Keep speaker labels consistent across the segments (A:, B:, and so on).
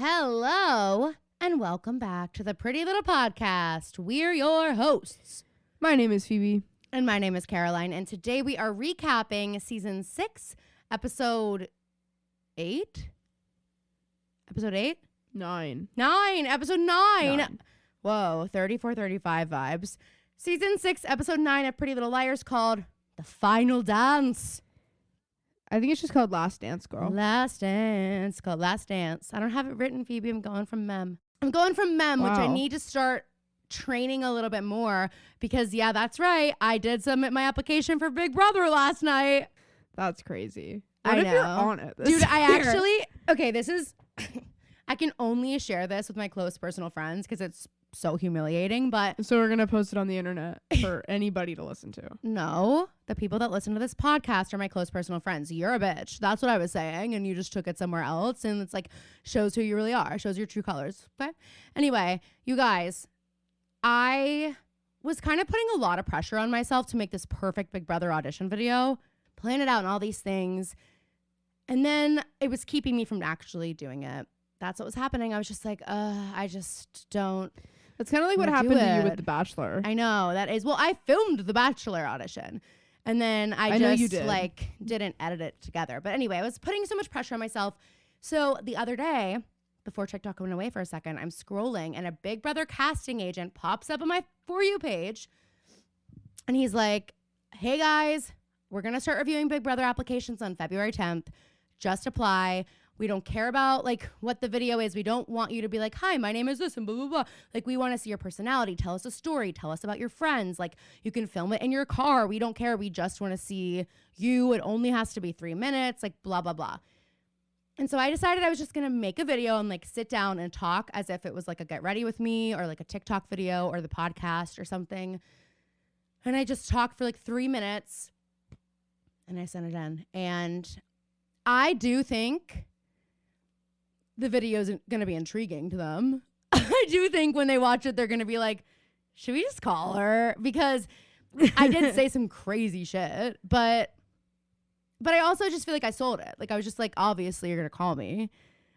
A: Hello, and welcome back to the Pretty Little Podcast. We're your hosts.
B: My name is Phoebe.
A: And my name is Caroline, and today we are recapping Season 6, Episode 8? Episode 8?
B: 9.
A: Episode 9. Whoa, 34, 35 vibes. Season 6, Episode 9 of Pretty Little Liars called The Final Dance.
B: I think it's just called Last Dance, girl.
A: Last Dance. Called Last Dance. I don't have it written, Phoebe. I'm going from mem. Which I need to start training a little bit more because, yeah, that's right. I did submit my application for Big Brother last night.
B: That's crazy.
A: What
B: if
A: know.
B: You're on it this
A: Dude,
B: year?
A: I actually... Okay, this is... I can only share this with my close personal friends because it's so humiliating, but...
B: So we're going to post it on the internet for anybody to listen to.
A: No, the people that listen to this podcast are my close personal friends. You're a bitch. That's what I was saying, and you just took it somewhere else, and it's like, shows who you really are, shows your true colors. Okay? Anyway, you guys, I was kind of putting a lot of pressure on myself to make this perfect Big Brother audition video, plan it out and all these things, and then it was keeping me from actually doing it. That's what was happening. I was just like, I just don't.
B: That's kind of like what happened to you with The Bachelor.
A: I know, that is. Well, I filmed The Bachelor audition. And then I just didn't edit it together. But anyway, I was putting so much pressure on myself. So the other day, before TikTok went away for a second, I'm scrolling and a Big Brother casting agent pops up on my For You page. And he's like, hey guys, we're going to start reviewing Big Brother applications on February 10th. Just apply. We don't care about like what the video is. We don't want you to be like, hi, my name is this and blah, blah, blah. Like we want to see your personality. Tell us a story. Tell us about your friends. Like you can film it in your car. We don't care. We just want to see you. It only has to be 3 minutes, like blah, blah, blah. And so I decided I was just going to make a video and like sit down and talk as if it was like a get ready with me or like a TikTok video or the podcast or something. And I just talked for like 3 minutes and I sent it in. And I do think the video is going to be intriguing to them. I do think when they watch it, they're going to be like, should we just call her? Because I did say some crazy shit, but I also just feel like I sold it. Like I was just like, obviously you're going to call me.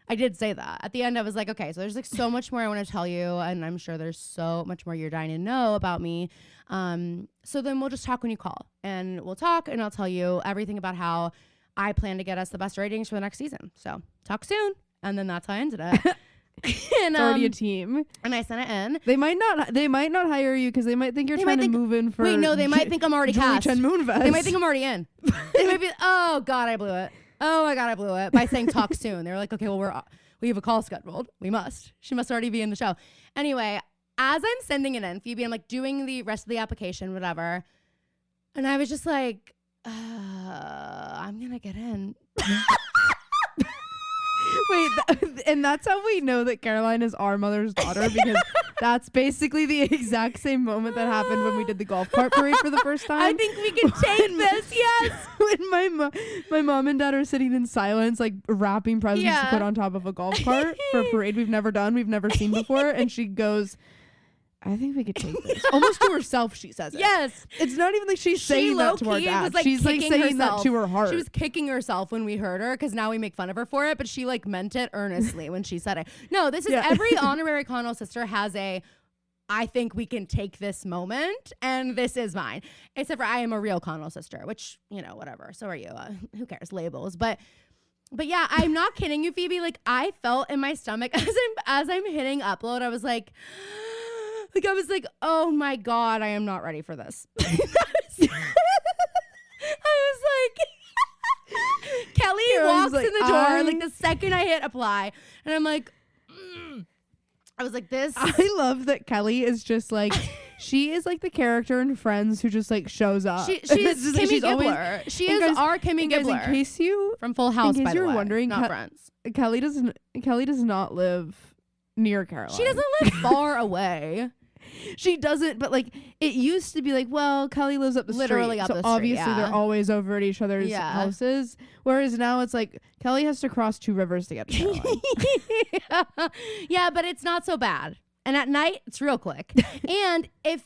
A: I did say that. At the end, I was like, okay, so there's like so much more I want to tell you. And I'm sure there's so much more you're dying to know about me. So then we'll just talk when you call and we'll talk and I'll tell you everything about how I plan to get us the best ratings for the next season. So talk soon. And then that's how I ended it. And,
B: it's already a team.
A: And I sent it in.
B: They might not hire you because they might think you're trying to move in for.
A: Wait, no, they might think I'm already cast.
B: Chen Moonves.
A: They might think I'm already in. They might be, oh God, I blew it. Oh my God, I blew it by saying talk soon. They were like, okay, well we have a call scheduled. We must. She must already be in the show. Anyway, as I'm sending it in, Phoebe, I'm like doing the rest of the application, whatever. And I was just like, I'm gonna get in.
B: Wait, and that's how we know that Caroline is our mother's daughter because that's basically the exact same moment that happened when we did the golf cart parade for the first time.
A: I think we can take this, yes.
B: When my mom and dad are sitting in silence, like wrapping presents to put on top of a golf cart for a parade we've never seen before, and she goes, I think we could take this. Almost to herself, she says it.
A: Yes.
B: It's not even like she's saying that to our dad.
A: Was, like,
B: she's like saying that to her heart.
A: She was kicking herself when we heard her because now we make fun of her for it, but she like meant it earnestly when she said it. No, this is every honorary Connell sister has a, I think we can take this moment, and this is mine. Except for I am a real Connell sister, which, you know, whatever. So are you. Who cares? Labels. But yeah, I'm not kidding you, Phoebe. Like I felt in my stomach as I'm hitting upload, I was like, I was like, oh my God, I am not ready for this. I was like, Kelly walks in the door like the second I hit apply. And I'm like, I was like, this.
B: I love that Kelly is just like, she is like the character in Friends who just like shows up.
A: She's Kimmy Gibbler. She is our Kimmy Gibbler.
B: In case you
A: from Full House,
B: in case
A: by
B: you're
A: the way,
B: wondering,
A: not Friends.
B: Kelly does not live near Caroline.
A: She doesn't live far away.
B: She doesn't, but like it used to be like, well, Kelly lives up the
A: literally
B: street,
A: up
B: so
A: the street,
B: obviously they're always over at each other's houses. Whereas now it's like Kelly has to cross 2 rivers to get to Caroline.
A: Yeah, but it's not so bad. And at night, it's real quick. And if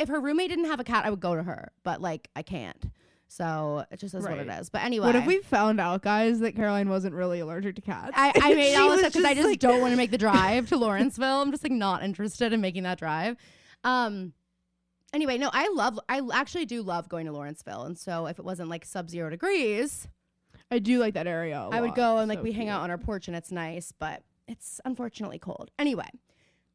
A: her roommate didn't have a cat, I would go to her, but like I can't. So it just is what it is. But anyway.
B: What if we found out, guys, that Caroline wasn't really allergic to cats?
A: I made all this up because I just don't want to make the drive to Lawrenceville. I'm just like not interested in making that drive. Anyway, no, I actually do love going to Lawrenceville. And so if it wasn't like sub-0 degrees,
B: I do like that area
A: I would go and like we hang out on our porch and it's nice, but it's unfortunately cold. Anyway,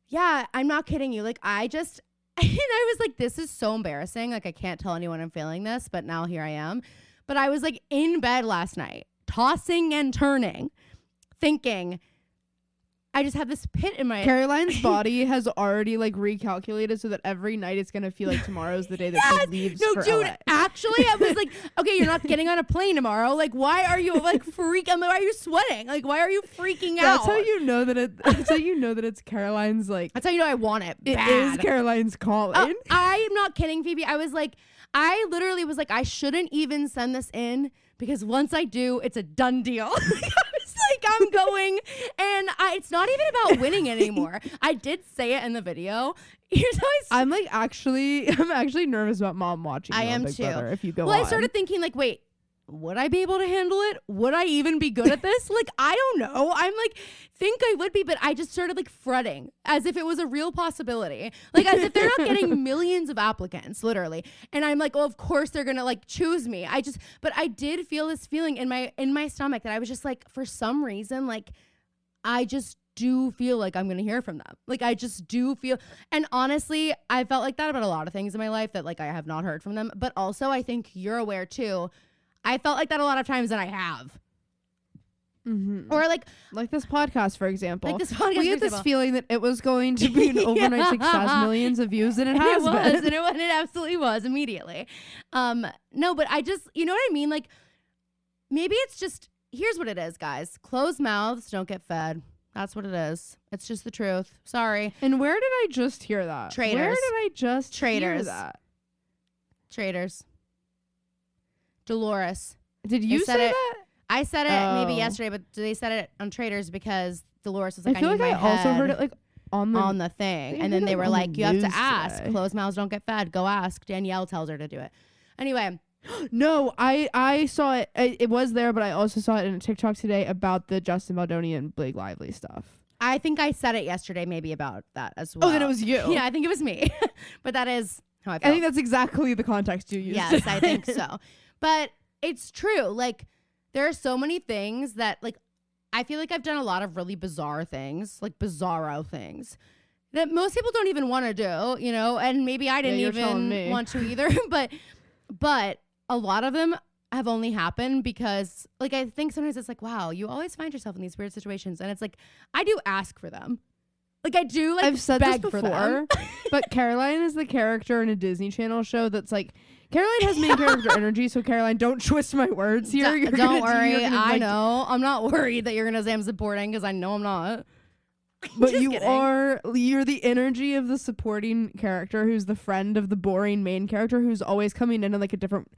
A: yeah, I'm not kidding you. Like I just, and I was like, this is so embarrassing. Like I can't tell anyone I'm feeling this, but now here I am. But I was like in bed last night, tossing and turning, thinking, I just have this pit in my
B: Caroline's body has already like recalculated so that every night it's gonna feel like tomorrow's the day that she leaves for
A: dude,
B: LA.
A: Actually, I was like, okay, you're not getting on a plane tomorrow. Like, why are you like freaking? Why are you sweating? Like, why are you freaking out?
B: That's how you know that it. That's how you know that it's Caroline's. Like,
A: that's how you know I want it.
B: It is Caroline's calling.
A: I'm not kidding, Phoebe. I was like, I literally was like, I shouldn't even send this in because once I do, it's a done deal. Like I'm going and it's not even about winning anymore. I did say it in the video. Here's how
B: I'm actually nervous about mom watching.
A: I am
B: Big
A: too.
B: Brother if you go
A: I started thinking like, wait, would I be able to handle it? Would I even be good at this? Like, I don't know. I'm like, think I would be, but I just started like fretting as if it was a real possibility. Like as if they're not getting millions of applicants, literally. And I'm like, oh, of course they're going to like choose me. But I did feel this feeling in my stomach that I was just like, for some reason, like I just do feel like I'm going to hear from them. Like I just do feel, and honestly, I felt like that about a lot of things in my life that like I have not heard from them. But also I think you're aware too. I felt like that a lot of times, and I have.
B: Mm-hmm.
A: Or like
B: this podcast, for example.
A: Like this podcast,
B: we had this feeling that it was going to be an overnight success, millions of views, and it has been.
A: And it absolutely was immediately. No, but I just, you know what I mean? Like maybe it's just, here's what it is, guys. Closed mouths don't get fed. That's what it is. It's just the truth. Sorry.
B: And where did I just hear that?
A: Traitors.
B: Where did I just hear that?
A: Traitors. Dolores.
B: Did you say that?
A: I said it maybe yesterday, but they said it on Traders because Dolores was like,
B: I feel like I also heard it like on the
A: thing. And then they were like, you have to ask. Closed mouths don't get fed. Go ask. Danielle tells her to do it. Anyway.
B: No, I saw it. It was there, but I also saw it in a TikTok today about the Justin Baldoni and Blake Lively stuff.
A: I think I said it yesterday maybe about that as well.
B: Oh, then it was you.
A: Yeah, I think it was me. But that is how I felt.
B: I think that's exactly the context you used.
A: Yes, I think so. But it's true. Like, there are so many things that, like, I feel like I've done a lot of really bizarre things, like bizarro things that most people don't even want to do, you know? And maybe I didn't even want to either. But a lot of them have only happened because, like, I think sometimes it's like, wow, you always find yourself in these weird situations. And it's like, I do ask for them. Like, I do, like,
B: I've said
A: beg
B: this
A: for
B: before,
A: them.
B: but Caroline is the character in a Disney Channel show that's like, Caroline has main character energy, so Caroline, don't twist my words here.
A: Don't worry. I know. I'm not worried that you're going to say I'm supporting because I know I'm not.
B: But you're the energy of the supporting character who's the friend of the boring main character who's always coming in like a different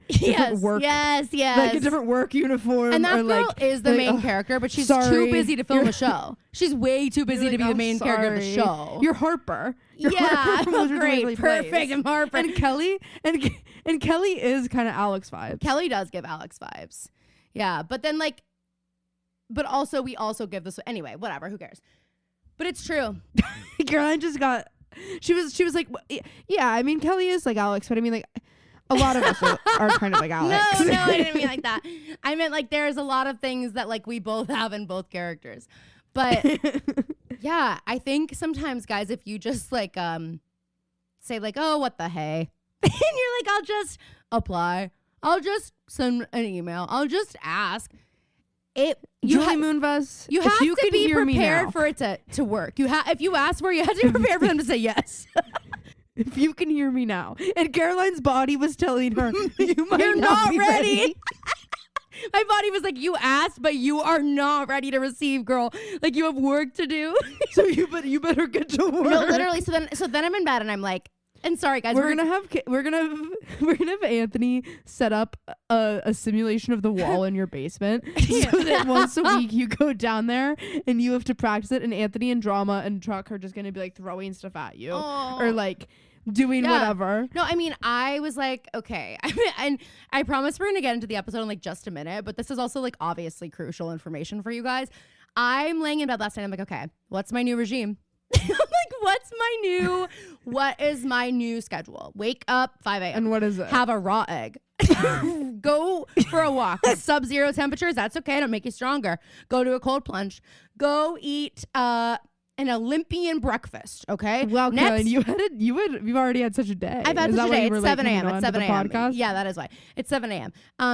B: work.
A: Yes.
B: Like a different work uniform.
A: And that
B: or
A: girl
B: like,
A: is the main character, but she's too busy to film a show. She's way too busy to be the main character of the show.
B: You're Harper.
A: Great. Perfect. I'm Harper.
B: And Kelly is kind of Alex vibes.
A: Kelly does give Alex vibes. Yeah. But then like, but also we also give this, anyway, whatever, who cares? But it's true.
B: Caroline just got, she was like, yeah, I mean, Kelly is like Alex, but I mean, like, a lot of us are kind of like Alex.
A: No, I didn't mean like that. I meant like there's a lot of things that like we both have in both characters. But yeah, I think sometimes, guys, if you just like say like, oh, what the hey? And you're like, I'll just apply. I'll just send an email. I'll just ask.
B: Julie Moonves,
A: you have to be prepared for it to work. If you ask for it, you have to be prepared for them to say yes.
B: If you can hear me now. And Caroline's body was telling her, you're
A: not
B: be
A: ready. My body was like, you asked, but you are not ready to receive, girl. Like, you have work to do.
B: So you better get to work.
A: No, literally. So then I'm in bed and I'm like, and sorry guys,
B: we're gonna have Anthony set up a simulation of the wall in your basement so that once a week you go down there and you have to practice it, and Anthony and Drama and Truck are just gonna be like throwing stuff at you.
A: Aww.
B: Or like doing whatever.
A: No, I mean, I was like, okay. And I promise we're going to get into the episode in like just a minute, but this is also like obviously crucial information for you guys. I'm laying in bed last night. I'm like, okay, what's my new regime? I'm like, what is my new schedule? Wake up 5 a.m.
B: And what is it?
A: Have a raw egg. Go for a walk. Sub-zero temperatures, that's okay. It'll make you stronger. Go to a cold plunge. Go eat an Olympian breakfast, okay?
B: Well, Caroline, you've already had such a day.
A: I've had such a day. It's 7 a.m. It's 7 a.m.
B: Podcast?
A: Yeah, that is why. It's 7 a.m.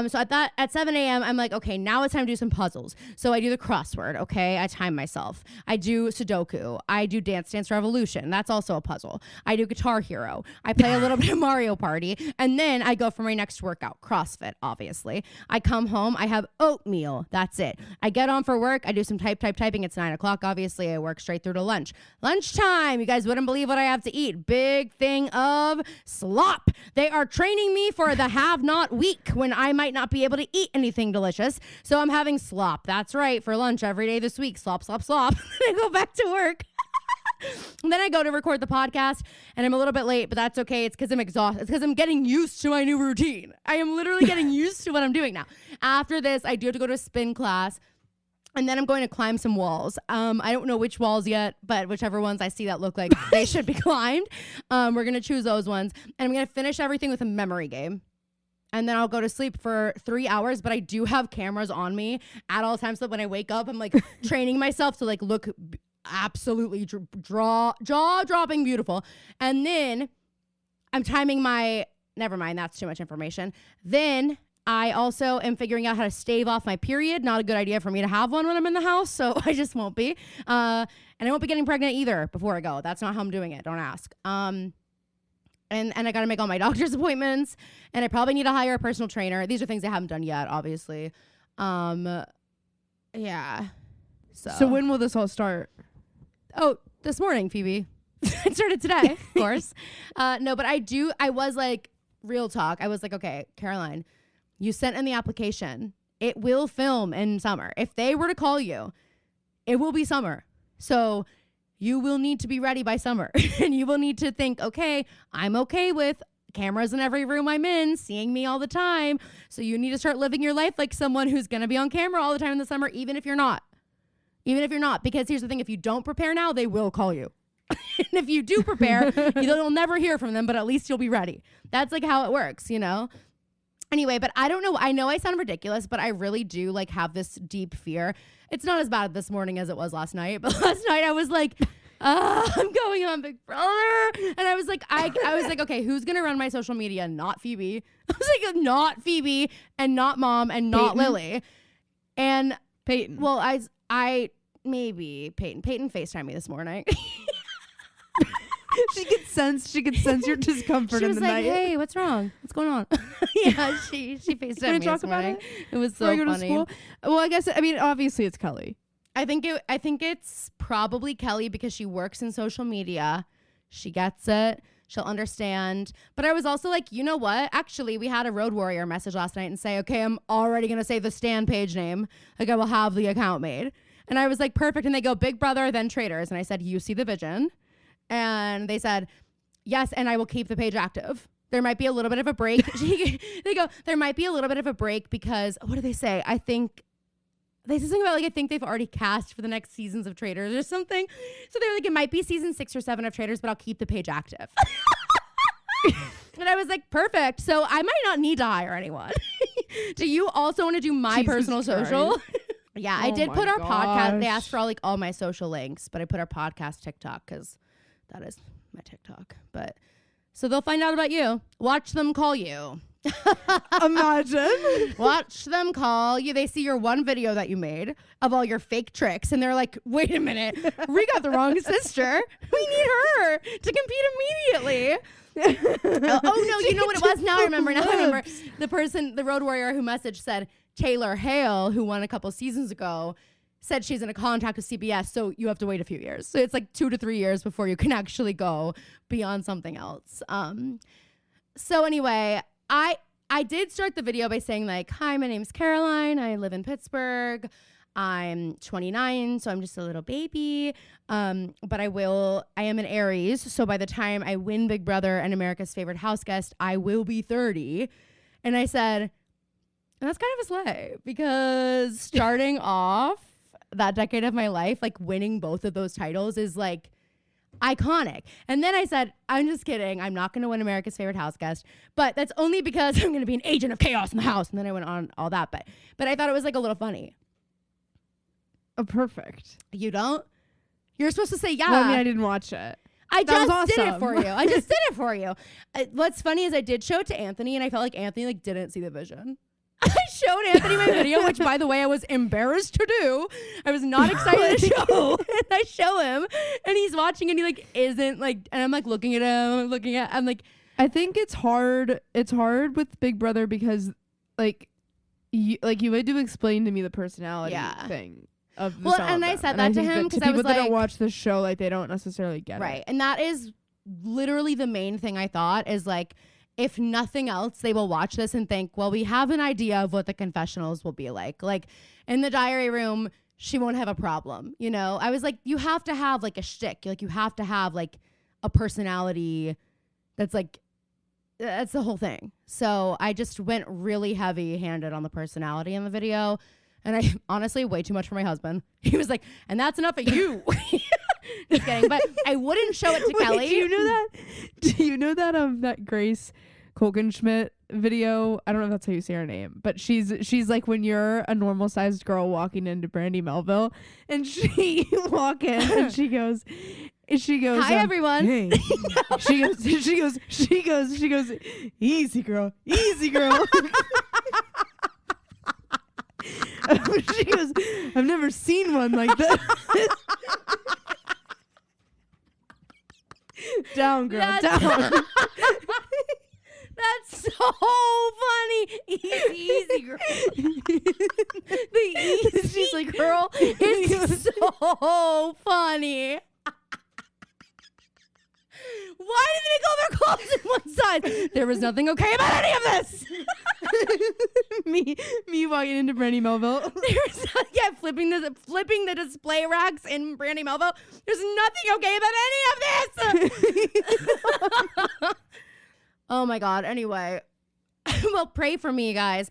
A: So at 7 a.m., I'm like, okay, now it's time to do some puzzles. So I do the crossword, okay? I time myself. I do Sudoku. I do Dance Dance Revolution. That's also a puzzle. I do Guitar Hero. I play a little bit of Mario Party. And then I go for my next workout, CrossFit, obviously. I come home. I have oatmeal. That's it. I get on for work. I do some typing. It's 9 o'clock, obviously. I work straight through to lunchtime. You guys wouldn't believe what I have to eat. Big thing of slop. They are training me for the have not week when I might not be able to eat anything delicious. So I'm having slop. That's right. For lunch every day this week. Slop. I go back to work. And then I go to record the podcast and I'm a little bit late, but that's okay. It's because I'm exhausted. It's because I'm getting used to my new routine. I am literally getting used to what I'm doing now. After this, I do have to go to a spin class. And then I'm going to climb some walls. I don't know which walls yet, but whichever ones I see that look like they should be climbed, we're going to choose those ones. And I'm going to finish everything with a memory game. And then I'll go to sleep for 3 hours, but I do have cameras on me at all times. So when I wake up, I'm like training myself to like look absolutely jaw-dropping beautiful. And then I'm timing never mind, that's too much information. Then I also am figuring out how to stave off my period. Not a good idea for me to have one when I'm in the house, so I just won't be. And I won't be getting pregnant either before I go. That's not how I'm doing it. Don't ask. And I got to make all my doctor's appointments, and I probably need to hire a personal trainer. These are things I haven't done yet, obviously. Yeah. So
B: when will this all start?
A: Oh, this morning, Phoebe. It started today, of course. No, but I was like, real talk. I was like, okay, Caroline, you sent in the application. It will film in summer. If they were to call you, it will be summer. So you will need to be ready by summer. And you will need to think, okay, I'm okay with cameras in every room I'm in, seeing me all the time. So you need to start living your life like someone who's going to be on camera all the time in the summer, even if you're not. Because here's the thing. If you don't prepare now, they will call you. And if you do prepare, you'll never hear from them, but at least you'll be ready. That's like how it works, you know? Anyway, but I don't know. I know I sound ridiculous, but I really do like have this deep fear. It's not as bad this morning as it was last night, but last night I was like, I'm going on Big Brother. And I was like, I was like, okay, who's going to run my social media? Not Phoebe. I was like, not Phoebe and not Mom and not
B: Peyton.
A: Lily. And
B: Peyton.
A: Well, I maybe Peyton. Peyton FaceTimed me this morning.
B: She could sense your discomfort in the night.
A: She was like, "Hey, what's wrong? What's going on?" Yeah, she FaceTimed me this morning. It was so funny. To school?
B: Well, I mean, obviously it's Kelly.
A: I think it's probably Kelly because she works in social media. She gets it. She'll understand. But I was also like, you know what? Actually, we had a Road Warrior message last night and say, okay, I'm already going to say the Stan page name. Like, I will have the account made. And I was like, perfect. And they go, Big Brother, then Traitors. And I said, you see the vision. And they said, yes, and I will keep the page active. There might be a little bit of a break. They go, there might be a little bit of a break because, what do they say? I think they said something about like, I think they've already cast for the next seasons of Traitors or something. So they're like, it might be season 6 or 7 of Traitors, but I'll keep the page active. And I was like, perfect. So I might not need to hire anyone. Do you also want to do my personal social? Yeah, I did put our podcast. They asked for all my social links, but I put our podcast TikTok because that is my TikTok. But so they'll find out about you. Watch them call you.
B: Imagine.
A: Watch them call you. They see your one video that you made of all your fake tricks, and they're like, wait a minute, we got the wrong sister. We need her to compete immediately. Oh no, you know what it was? Now I remember. The Road Warrior who messaged said, Taylor Hale, who won a couple seasons ago, said she's in a contract with CBS, so you have to wait a few years. So it's like 2 to 3 years before you can actually go beyond something else. So anyway, I did start the video by saying like, hi, my name's Caroline. I live in Pittsburgh. I'm 29, so I'm just a little baby. But I am an Aries. So by the time I win Big Brother and America's Favorite House Guest, I will be 30. And I said, and that's kind of a slay, because starting off that decade of my life, like winning both of those titles is like iconic. And then I said, I'm just kidding. I'm not going to win America's Favorite House Guest, but that's only because I'm going to be an agent of chaos in the house. And then I went on all that, but I thought it was like a little funny.
B: Oh, perfect.
A: You don't? You're supposed to say yeah.
B: Well, I mean, I didn't watch it.
A: I just did it for you. I just did it for you. What's funny is I did show it to Anthony, and I felt like Anthony like didn't see the vision. I showed Anthony my video, which, by the way, I was embarrassed to do. I was not excited to show. And I show him, and he's watching, and he like isn't like, and I'm like looking at him, I'm like,
B: I think it's hard. It's hard with Big Brother because like you had to explain to me the personality thing.
A: Well, and I said that to him because I was
B: like, people
A: that
B: don't watch the show, like they don't necessarily get it.
A: Right, and that is literally the main thing I thought is like, if nothing else, they will watch this and think, well, we have an idea of what the confessionals will be like. Like in the diary room, she won't have a problem. You know, I was like, you have to have like a shtick. Like you have to have like a personality that's like, that's the whole thing. So I just went really heavy handed on the personality in the video. And I honestly, way too much for my husband. He was like, and that's enough of you. Just kidding. But I wouldn't show it to Kelly.
B: Do you know that? Do you know that that Grace Kolkenschmidt video? I don't know if that's how you say her name, but she's like when you're a normal sized girl walking into Brandy Melville, and she walk in and she goes,
A: hi everyone.
B: Hey. she goes, easy girl. She goes, I've never seen one like that. Down, girl, down.
A: That's so funny. Easy, girl. The easy, she's like, girl, it's so funny. Why did they go their clothes in one side? There was nothing okay about any of this.
B: me walking into Brandy Melville.
A: Flipping the display racks in Brandy Melville. There's nothing okay about any of this. Oh my God. Anyway, well, pray for me, guys.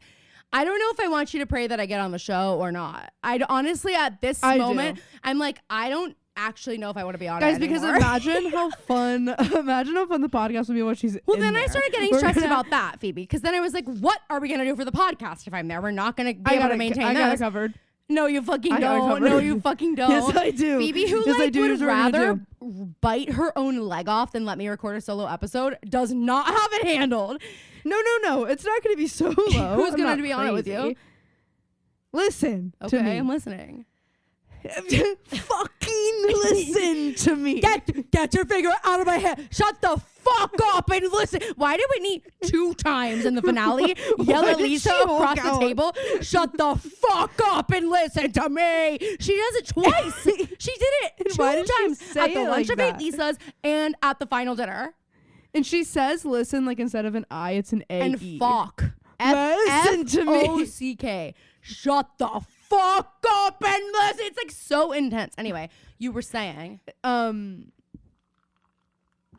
A: I don't know if I want you to pray that I get on the show or not. I'd honestly, at this moment, I'm like, I don't actually know if I want to be on it anymore.
B: Because imagine how fun the podcast would be when she's
A: well, then I started getting stressed about that, Phoebe, because then I was like, what are we going to do for the podcast if I'm there? We're not going to be able to maintain this. I got it covered. No, you fucking don't. No, you fucking don't.
B: Yes, I do.
A: Phoebe, who would rather bite her own leg off than let me record a solo episode, does not have it handled.
B: No. It's not going to be solo.
A: Who's going to be on it with you?
B: Listen
A: to me.
B: Okay,
A: I'm listening.
B: Fucking listen to me.
A: Get your finger out of my head. Shut the fuck up and listen. Why did Whitney 2 times in the finale yell at Lisa across the table? Shut the fuck up and listen to me. She does it twice. She did it 2 times at the lunch of Lisa's and at the final dinner.
B: And she says listen like instead of an I, it's an A.
A: And fuck.
B: Listen to me.
A: F-O-C-K. Shut the fuck up and listen. It's like so intense. Anyway, you were saying.
B: I'm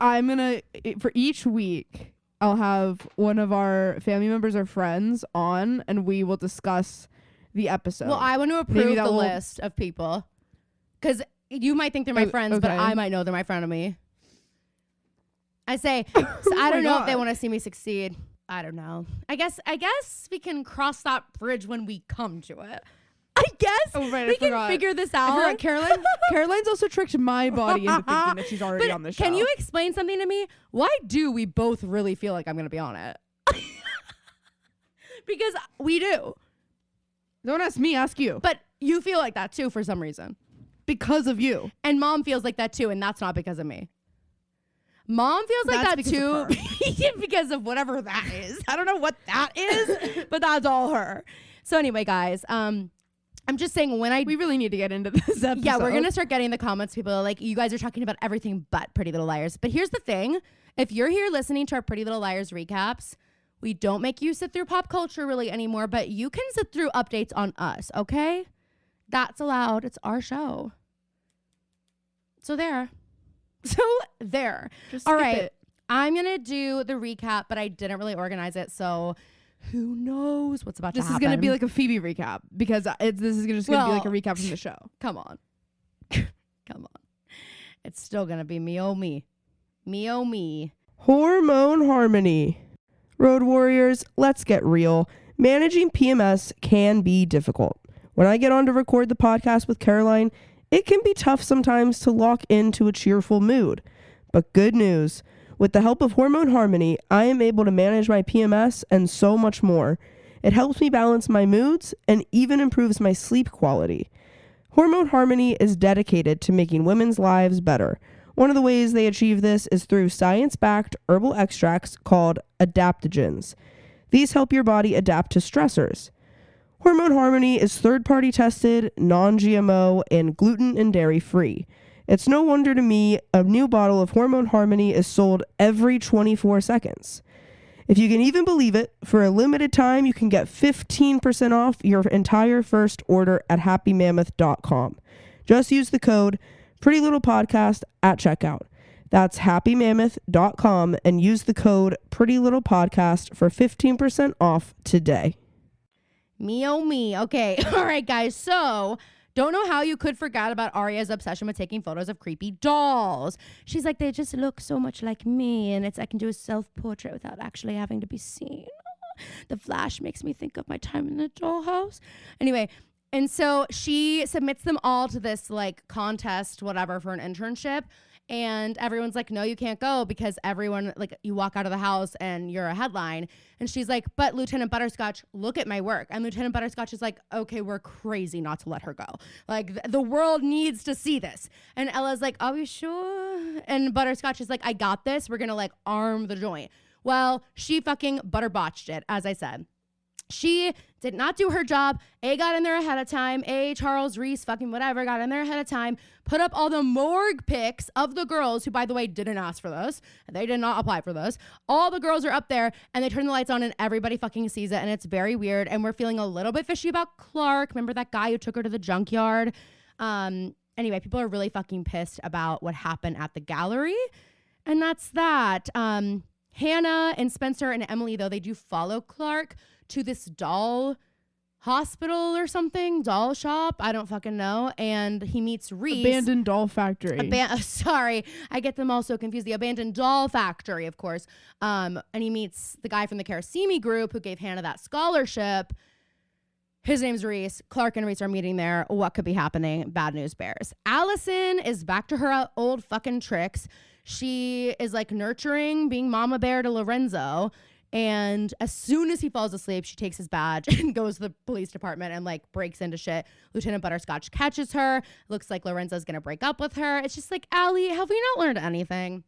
B: gonna, for each week, I'll have one of our family members or friends on, and we will discuss the episode.
A: Well, I want to approve the list of people. Because you might think they're my friends, but I might know they're my friend of me. I say, so I don't know if they want to see me succeed. I don't know. I guess we can cross that bridge when we come to it. I guess we can figure this out.
B: Caroline's also tricked my body into thinking that she's already on the show.
A: Can you explain something to me? Why do we both really feel like I'm going to be on it? Because we do.
B: Don't ask me, ask you.
A: But you feel like that too for some reason.
B: Because of you.
A: And Mom feels like that too, and that's not because of me. Mom feels like that too because of whatever that is. I don't know what that is, but that's all her. So anyway, guys, I'm just saying we really need to get into this episode. Yeah, we're going to start getting the comments. People are like, you guys are talking about everything but Pretty Little Liars. But here's the thing. If you're here listening to our Pretty Little Liars recaps, we don't make you sit through pop culture really anymore, but you can sit through updates on us, okay? That's allowed. It's our show. So there.
B: Just
A: all right.
B: it.
A: I'm going to do the recap, but I didn't really organize it. So who knows what's about to happen.
B: This is going to be like a Phoebe recap because this is just going to be like a recap from the show.
A: Come on. Come on. It's still going to be me, oh me. Me, oh me.
C: Hormone harmony. Road warriors, let's get real. Managing PMS can be difficult. When I get on to record the podcast with Caroline, it can be tough sometimes to lock into a cheerful mood. But good news, with the help of Hormone Harmony, I am able to manage my PMS and so much more. It helps me balance my moods and even improves my sleep quality. Hormone Harmony is dedicated to making women's lives better. One of the ways they achieve this is through science-backed herbal extracts called adaptogens. These help your body adapt to stressors. Hormone Harmony is third-party tested, non-GMO, and gluten and dairy-free. It's no wonder to me a new bottle of Hormone Harmony is sold every 24 seconds. If you can even believe it, for a limited time, you can get 15% off your entire first order at happymammoth.com. Just use the code PrettyLittlePodcast at checkout. That's happymammoth.com and use the code PrettyLittlePodcast for 15% off today.
A: Me, oh me. Okay. All right, guys. So, don't know how you could forget about Arya's obsession with taking photos of creepy dolls. She's like, they just look so much like me, and I can do a self-portrait without actually having to be seen. The Flash makes me think of my time in the dollhouse. Anyway, and so she submits them all to this like contest, whatever, for an internship. And everyone's like, no, you can't go because everyone, like, you walk out of the house and you're a headline. And she's like, but Lieutenant Butterscotch, look at my work. And Lieutenant Butterscotch is like, okay, we're crazy not to let her go. Like, the world needs to see this. And Ella's like, are you sure? And Butterscotch is like, I got this. We're going to like arm the joint. Well, she fucking butterbotched it, as I said. She did not do her job. A got in there ahead of time. Charles Reese, fucking whatever, got in there ahead of time, put up all the morgue pics of the girls who, by the way, didn't ask for those. They did not apply for those. All the girls are up there and they turn the lights on and everybody fucking sees it. And it's very weird. And we're feeling a little bit fishy about Clark. Remember that guy who took her to the junkyard? Anyway, people are really fucking pissed about what happened at the gallery. And that's that. Hannah and Spencer and Emily, though, they do follow Clark to this doll hospital or something, doll shop, I don't fucking know, and he meets Reese.
B: Abandoned doll factory.
A: Sorry, I get them all so confused. The abandoned doll factory, of course. And he meets the guy from the Karasimi group who gave Hannah that scholarship. His name's Reese. Clark and Reese are meeting there. What could be happening? Bad news bears. Allison is back to her old fucking tricks. She is like nurturing, being mama bear to Lorenzo. And as soon as he falls asleep, she takes his badge and goes to the police department and like breaks into shit. Lieutenant Butterscotch catches her. Looks like Lorenzo's going to break up with her. It's just like, Allie, have we not learned anything?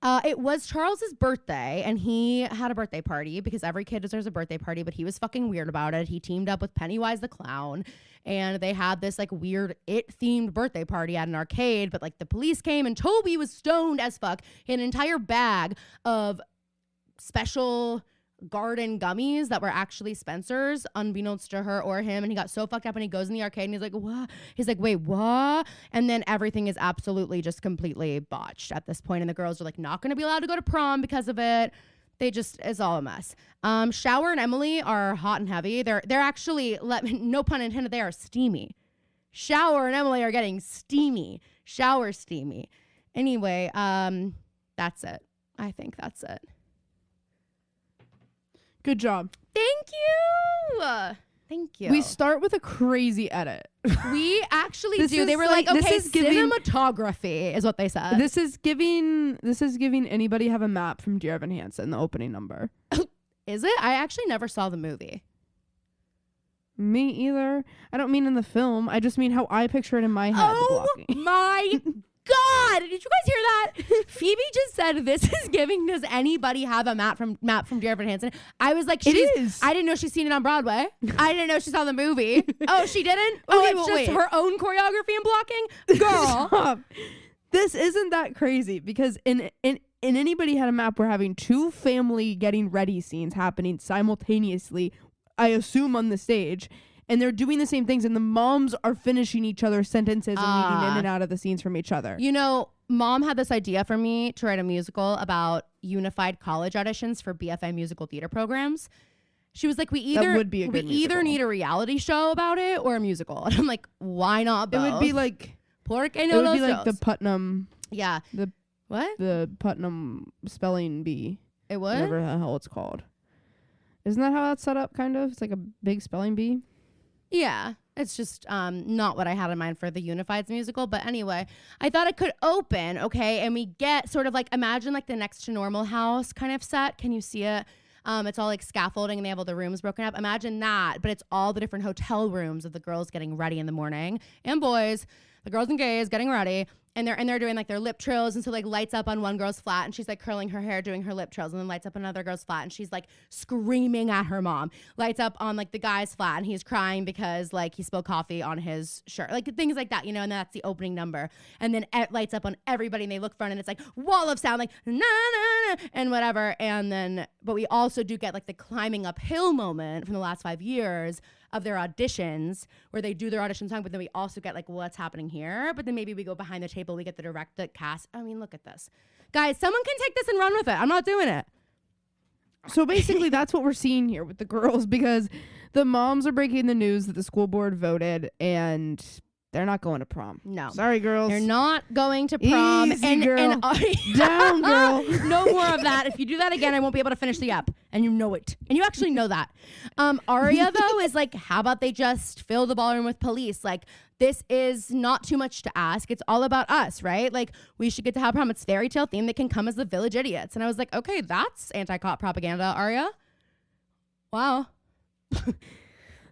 A: It was Charles's birthday and he had a birthday party because every kid deserves a birthday party, but he was fucking weird about it. He teamed up with Pennywise the Clown and they had this like weird it-themed birthday party at an arcade, but like the police came and Toby was stoned as fuck. He had an entire bag of special garden gummies that were actually Spencer's, unbeknownst to her or him, and he got so fucked up and he goes in the arcade and he's like, what? He's like, wait, what? And then everything is absolutely just completely botched at this point, and the girls are like not going to be allowed to go to prom because of it. It's all a mess. Shower and Emily are hot and heavy. They're actually, no pun intended, they are steamy. Shower and Emily are getting steamy. Shower steamy. Anyway, that's it. I think that's it.
B: Good job.
A: Thank you. Thank you.
B: We start with a crazy edit.
A: We actually do. They were like, okay, cinematography is what they said.
B: This is giving anybody have a map from Dear Evan Hansen, the opening number.
A: Is it? I actually never saw the movie.
B: Me either. I don't mean in the film. I just mean how I picture it in my head.
A: Oh my God, did you guys hear that? Phoebe just said, this is giving, does anybody have a map from Dear Evan Hansen? I was like,
B: it is.
A: I didn't know she's seen it on Broadway. I didn't know she saw the movie. Oh, she didn't? Okay, it's just her own choreography and blocking? Girl.
B: Stop. This isn't that crazy because in Anybody Had a Map, we're having two family getting ready scenes happening simultaneously, I assume on the stage. and they're doing the same things, and the moms are finishing each other's sentences and reading in and out of the scenes from each other.
A: You know, Mom had this idea for me to write a musical about unified college auditions for BFA musical theater programs. She was like, we either need a reality show about it or a musical. And I'm like, why not both?
B: It would be like
A: Porque no
B: it would
A: los
B: be like
A: dos.
B: the Putnam.
A: Yeah. What?
B: The Putnam spelling bee.
A: It would?
B: Whatever the hell it's called. Isn't that how that's set up, kind of? It's like a big spelling bee.
A: Yeah. It's just not what I had in mind for the Unifieds musical. But anyway, I thought it could open, okay? And we get sort of like, imagine like the Next to Normal house kind of set. Can you see it? It's all like scaffolding and they have all the rooms broken up. Imagine that, but it's all the different hotel rooms of the girls getting ready in the morning and boys, the girls and gays getting ready. And they're doing like their lip trills, and so like lights up on one girl's flat and she's like curling her hair doing her lip trills, and then lights up another girl's flat and she's like screaming at her mom. Lights up on like the guy's flat and he's crying because like he spilled coffee on his shirt, like things like that, you know. And that's the opening number, and then it lights up on everybody and they look front and it's like wall of sound, like na na na and whatever. And then but we also do get like the climbing uphill moment from the last 5 years of their auditions where they do their audition song, but then we also get like what's happening here. But then maybe we go behind the table, we get the cast. I mean, look at this. Guys, someone can take this and run with it. I'm not doing it.
B: So basically that's what we're seeing here with the girls, because the moms are breaking the news that the school board voted and they're not going to prom.
A: No.
B: Sorry, girls.
A: They're not going to prom.
B: Easy, girl. Down, girl.
A: No more of that. If you do that again, I won't be able to finish the app. And you know it. And you actually know that. Aria, though, is like, how about they just fill the ballroom with police? Like, this is not too much to ask. It's all about us, right? Like, we should get to have prom. It's fairy tale theme. They can come as the village idiots. And I was like, okay, that's anti-cop propaganda, Aria. Wow.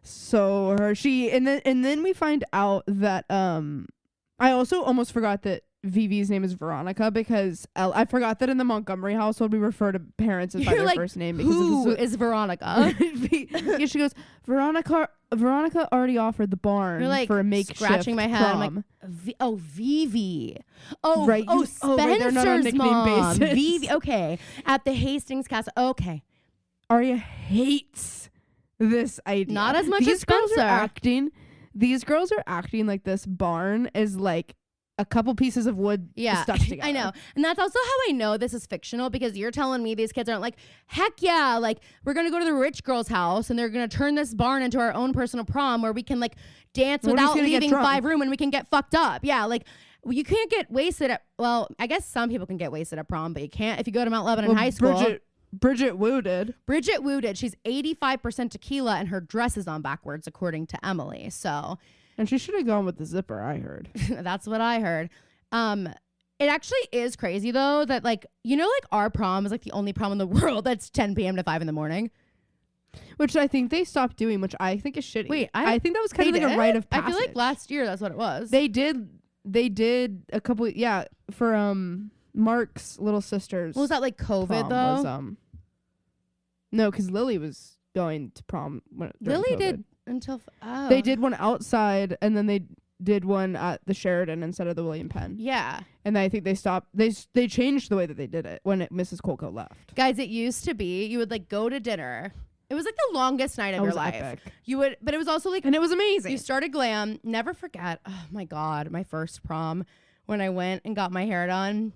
B: So Hershey, and then we find out that I also almost forgot that Vivi's name is Veronica, because I forgot that in the Montgomery household we refer to parents by their first name. Because
A: who is Veronica?
B: Yeah, she goes, Veronica already offered the barn for a makeshift
A: scratching my head.
B: prom.
A: I'm like, Vivi. Oh,
B: right.
A: Spencer's
B: they're not on nickname
A: mom.
B: basis.
A: Vivi. Okay, at the Hastings Castle. Okay,
B: Aria hates this idea.
A: Not as much
B: These
A: as Spencer.
B: These girls are acting like this barn is like a couple pieces of wood stuck together.
A: I know. And that's also how I know this is fictional, because you're telling me these kids aren't like, heck yeah, like we're going to go to the rich girl's house and they're going to turn this barn into our own personal prom where we can like dance without leaving 5 room and we can get fucked up. Yeah, like you can't get wasted at, well, I guess some people can get wasted at prom, but you can't if you go to Mount Lebanon High School.
B: Bridget Wu did.
A: Bridget Wu did. She's 85% tequila and her dress is on backwards, according to Emily. So,
B: and she should have gone with the zipper, I heard.
A: That's what I heard. It actually is crazy though that like, you know, like our prom is like the only prom in the world that's 10 p.m. to 5 in the morning.
B: Which I think they stopped doing, which I think is shitty.
A: Wait,
B: I think that was kind of like a rite of passage.
A: I feel like last year that's what it was.
B: They did a couple, for Mark's little sister's.
A: Was that like COVID though?
B: Was, no, because Lily was going to prom.
A: Lily
B: COVID.
A: did until
B: They did one outside, and then they did one at the Sheridan instead of the William Penn.
A: Yeah,
B: and I think they stopped. They changed the way that they did it when Mrs. Colco left.
A: Guys, it used to be you would like go to dinner. It was like the longest night of your life.
B: Epic.
A: You would, but it was also like,
B: and it was amazing.
A: You started glam. Never forget. Oh my God, my first prom when I went and got my hair done.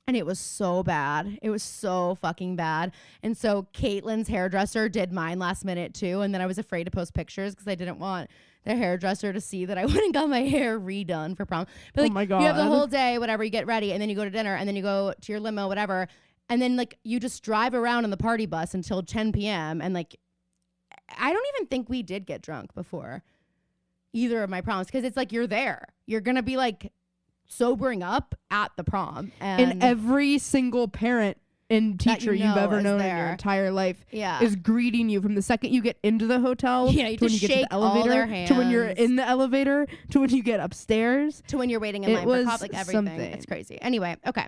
A: And it was so bad. It was so fucking bad. And so Caitlin's hairdresser did mine last minute too. And then I was afraid to post pictures because I didn't want the hairdresser to see that I went and got my hair redone for prom. But like,
B: oh my God.
A: You have the whole day, whatever, you get ready and then you go to dinner and then you go to your limo, whatever. And then like you just drive around in the party bus until 10 p.m. And like, I don't even think we did get drunk before either of my proms, because it's like you're there. You're going to be like sobering up at the prom.
B: And every single parent and teacher you've ever known in your entire life is greeting you from the second you get into the hotel
A: to when you get to the elevator,
B: to when you're in the elevator, to when you get upstairs,
A: to when you're waiting in line for coffee, like everything. It's crazy. Anyway, okay.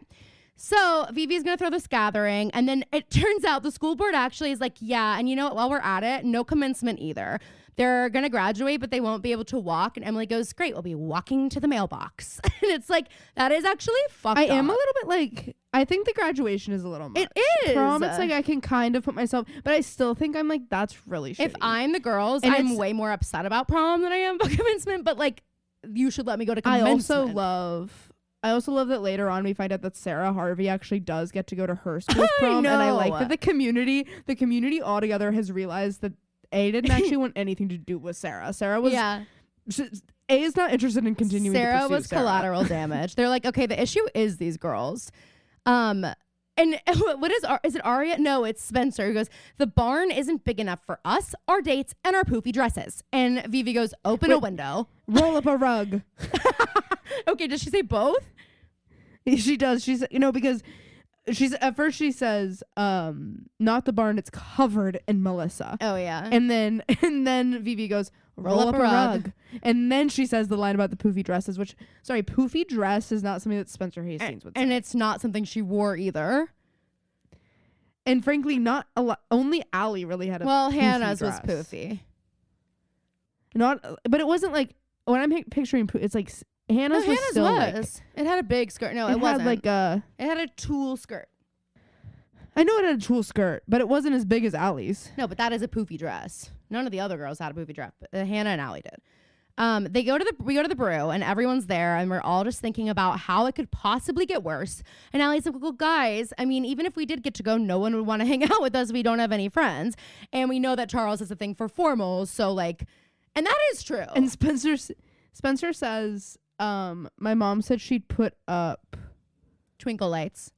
A: So Vivi's going to throw this gathering, and then it turns out the school board actually is like, yeah, and you know what, while we're at it, no commencement either. They're going to graduate, but they won't be able to walk. And Emily goes, great, we'll be walking to the mailbox. And it's like, that is actually fucked up.
B: I am a little bit like, I think the graduation is a little much.
A: It is.
B: Prom, it's like I can kind of put myself, but I still think I'm like, that's really shitty.
A: If I'm the girls,
B: and
A: I'm way more upset about prom than I am about commencement, but like, you should let me go to commencement.
B: I also love that later on we find out that Sarah Harvey actually does get to go to her school's prom. And I like that the community altogether has realized that A didn't actually want anything to do with Sarah. Sarah was... Yeah. A is not interested in continuing
A: Sarah
B: to pursue
A: was collateral damage. They're like, okay, the issue is these girls. And what is it Aria? No, it's Spencer who goes, the barn isn't big enough for us, our dates, and our poofy dresses. And Vivi goes, open a window.
B: Roll up a rug.
A: Okay, does she say both?
B: She does. She's, because at first she says, not the barn, it's covered in Melissa.
A: Oh yeah.
B: And then Vivi goes, roll up a rug. And then she says the line about the poofy dresses, which, sorry, poofy dress is not something that Spencer Hastings would say.
A: And it's not something she wore either.
B: And frankly, not a lot. Only Allie really had a
A: Hannah's
B: dress.
A: was poofy.
B: But it wasn't like, when I'm picturing it's like, Hannah's was still like,
A: it had a big skirt. No, it wasn't.
B: It
A: had a tulle skirt.
B: I know it had a tulle skirt, but it wasn't as big as Allie's.
A: No, but that is a poofy dress. None of the other girls had a poofy dress, but Hannah and Allie did. We go to the brew and everyone's there and we're all just thinking about how it could possibly get worse. And Allie's like, well, guys, I mean, even if we did get to go, no one would want to hang out with us. We don't have any friends. And we know that Charles has a thing for formals. So like, and that is true.
B: And Spencer says, my mom said she'd put up
A: twinkle lights,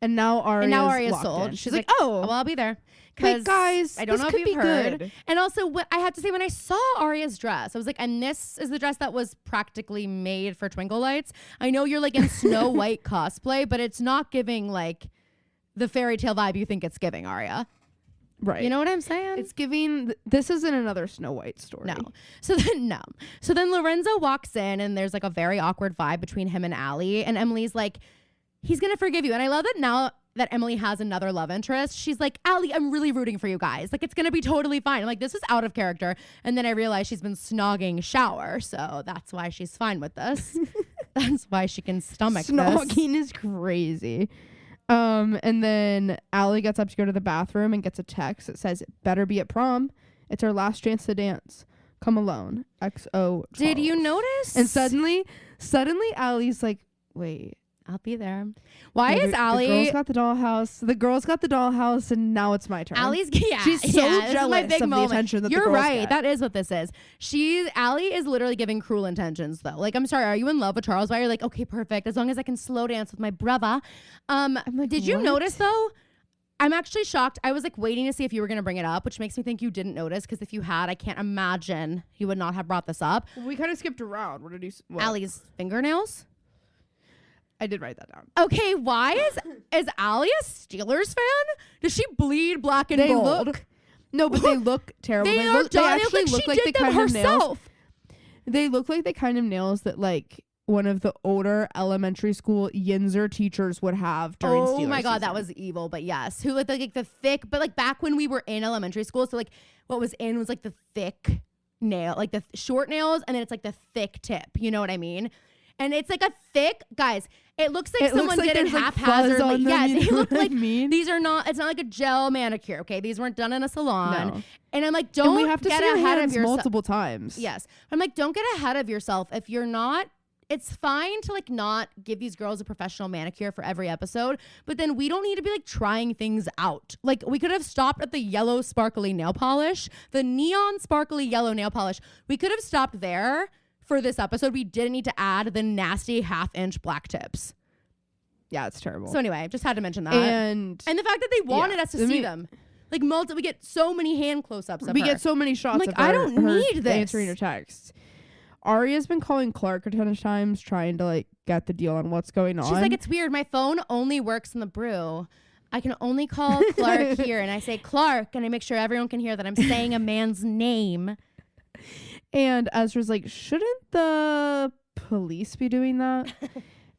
B: and now Aria's
A: sold. She's like, oh, well, I'll be there.
B: Because guys,
A: I don't know if you've heard. Good. And also, I have to say, when I saw Aria's dress, I was like, and this is the dress that was practically made for twinkle lights. I know you're like in Snow White cosplay, but it's not giving like the fairy tale vibe you think it's giving, Aria.
B: Right.
A: You know what I'm saying?
B: It's giving, this isn't another Snow White story.
A: No. So then Lorenzo walks in and there's like a very awkward vibe between him and Allie. And Emily's like, he's going to forgive you. And I love that now that Emily has another love interest. She's like, Allie, I'm really rooting for you guys. Like, it's going to be totally fine. I'm like, this is out of character. And then I realized she's been snogging Shower. So that's why she's fine with this. That's why she can stomach this.
B: Snogging is crazy. And then Allie gets up to go to the bathroom and gets a text that says, better be at prom. It's our last chance to dance. Come alone. XO Charles.
A: Did you notice?
B: And suddenly Allie's like, wait.
A: I'll be there. Why is Allie?
B: The girls got the dollhouse, and now it's my turn.
A: Allie's,
B: she's so jealous of the attention that
A: You're
B: the girls
A: right.
B: get.
A: That is what this is. Allie is literally giving Cruel Intentions, though. Like, I'm sorry, are you in love with Charles? Why are you like, okay, perfect. As long as I can slow dance with my brother.
B: Like,
A: did you notice though? I'm actually shocked. I was like waiting to see if you were going to bring it up, which makes me think you didn't notice, because if you had, I can't imagine you would not have brought this up.
B: Well, we kind of skipped around. What did you?
A: Allie's fingernails.
B: I did write that down.
A: Okay, why is Allie a Steelers fan? Does she bleed black and gold?
B: No, but they look terrible.
A: They actually look like the kind of nails.
B: They look like the kind of nails that like one of the older elementary school Yinzer teachers would have during Steelers
A: Oh my God,
B: season.
A: that was evil, but yes. Who looked like the thick, but like back when we were in elementary school, so like what was in was like the thick nail, like the short nails, and then it's like the thick tip. You know what I mean? And it's like a thick, guys, it looks like someone did it haphazardly. Yeah, they look like, these are not, it's not like a gel manicure, okay? These weren't done in a salon. No. And I'm like, don't
B: we have to
A: get
B: see
A: ahead of yourself.
B: Multiple times.
A: Yes. I'm like, don't get ahead of yourself. If you're not, it's fine to like not give these girls a professional manicure for every episode, but then we don't need to be like trying things out. Like we could have stopped at the yellow sparkly nail polish, the neon sparkly yellow nail polish. We could have stopped there. For this episode, we didn't need to add the nasty 1/2-inch black tips.
B: Yeah, it's terrible.
A: So anyway, just had to mention that.
B: And
A: the fact that they wanted us to see them. Like we get so many hand close-ups of
B: we
A: her.
B: Get so many shots of her.
A: I don't need this.
B: Answering her texts. Aria's been calling Clark a ton of times trying to like get the deal on what's going on.
A: She's like, it's weird. My phone only works in the brew. I can only call Clark here. And I say Clark, and I make sure everyone can hear that I'm saying a man's name.
B: And Ezra's like, shouldn't the police be doing that?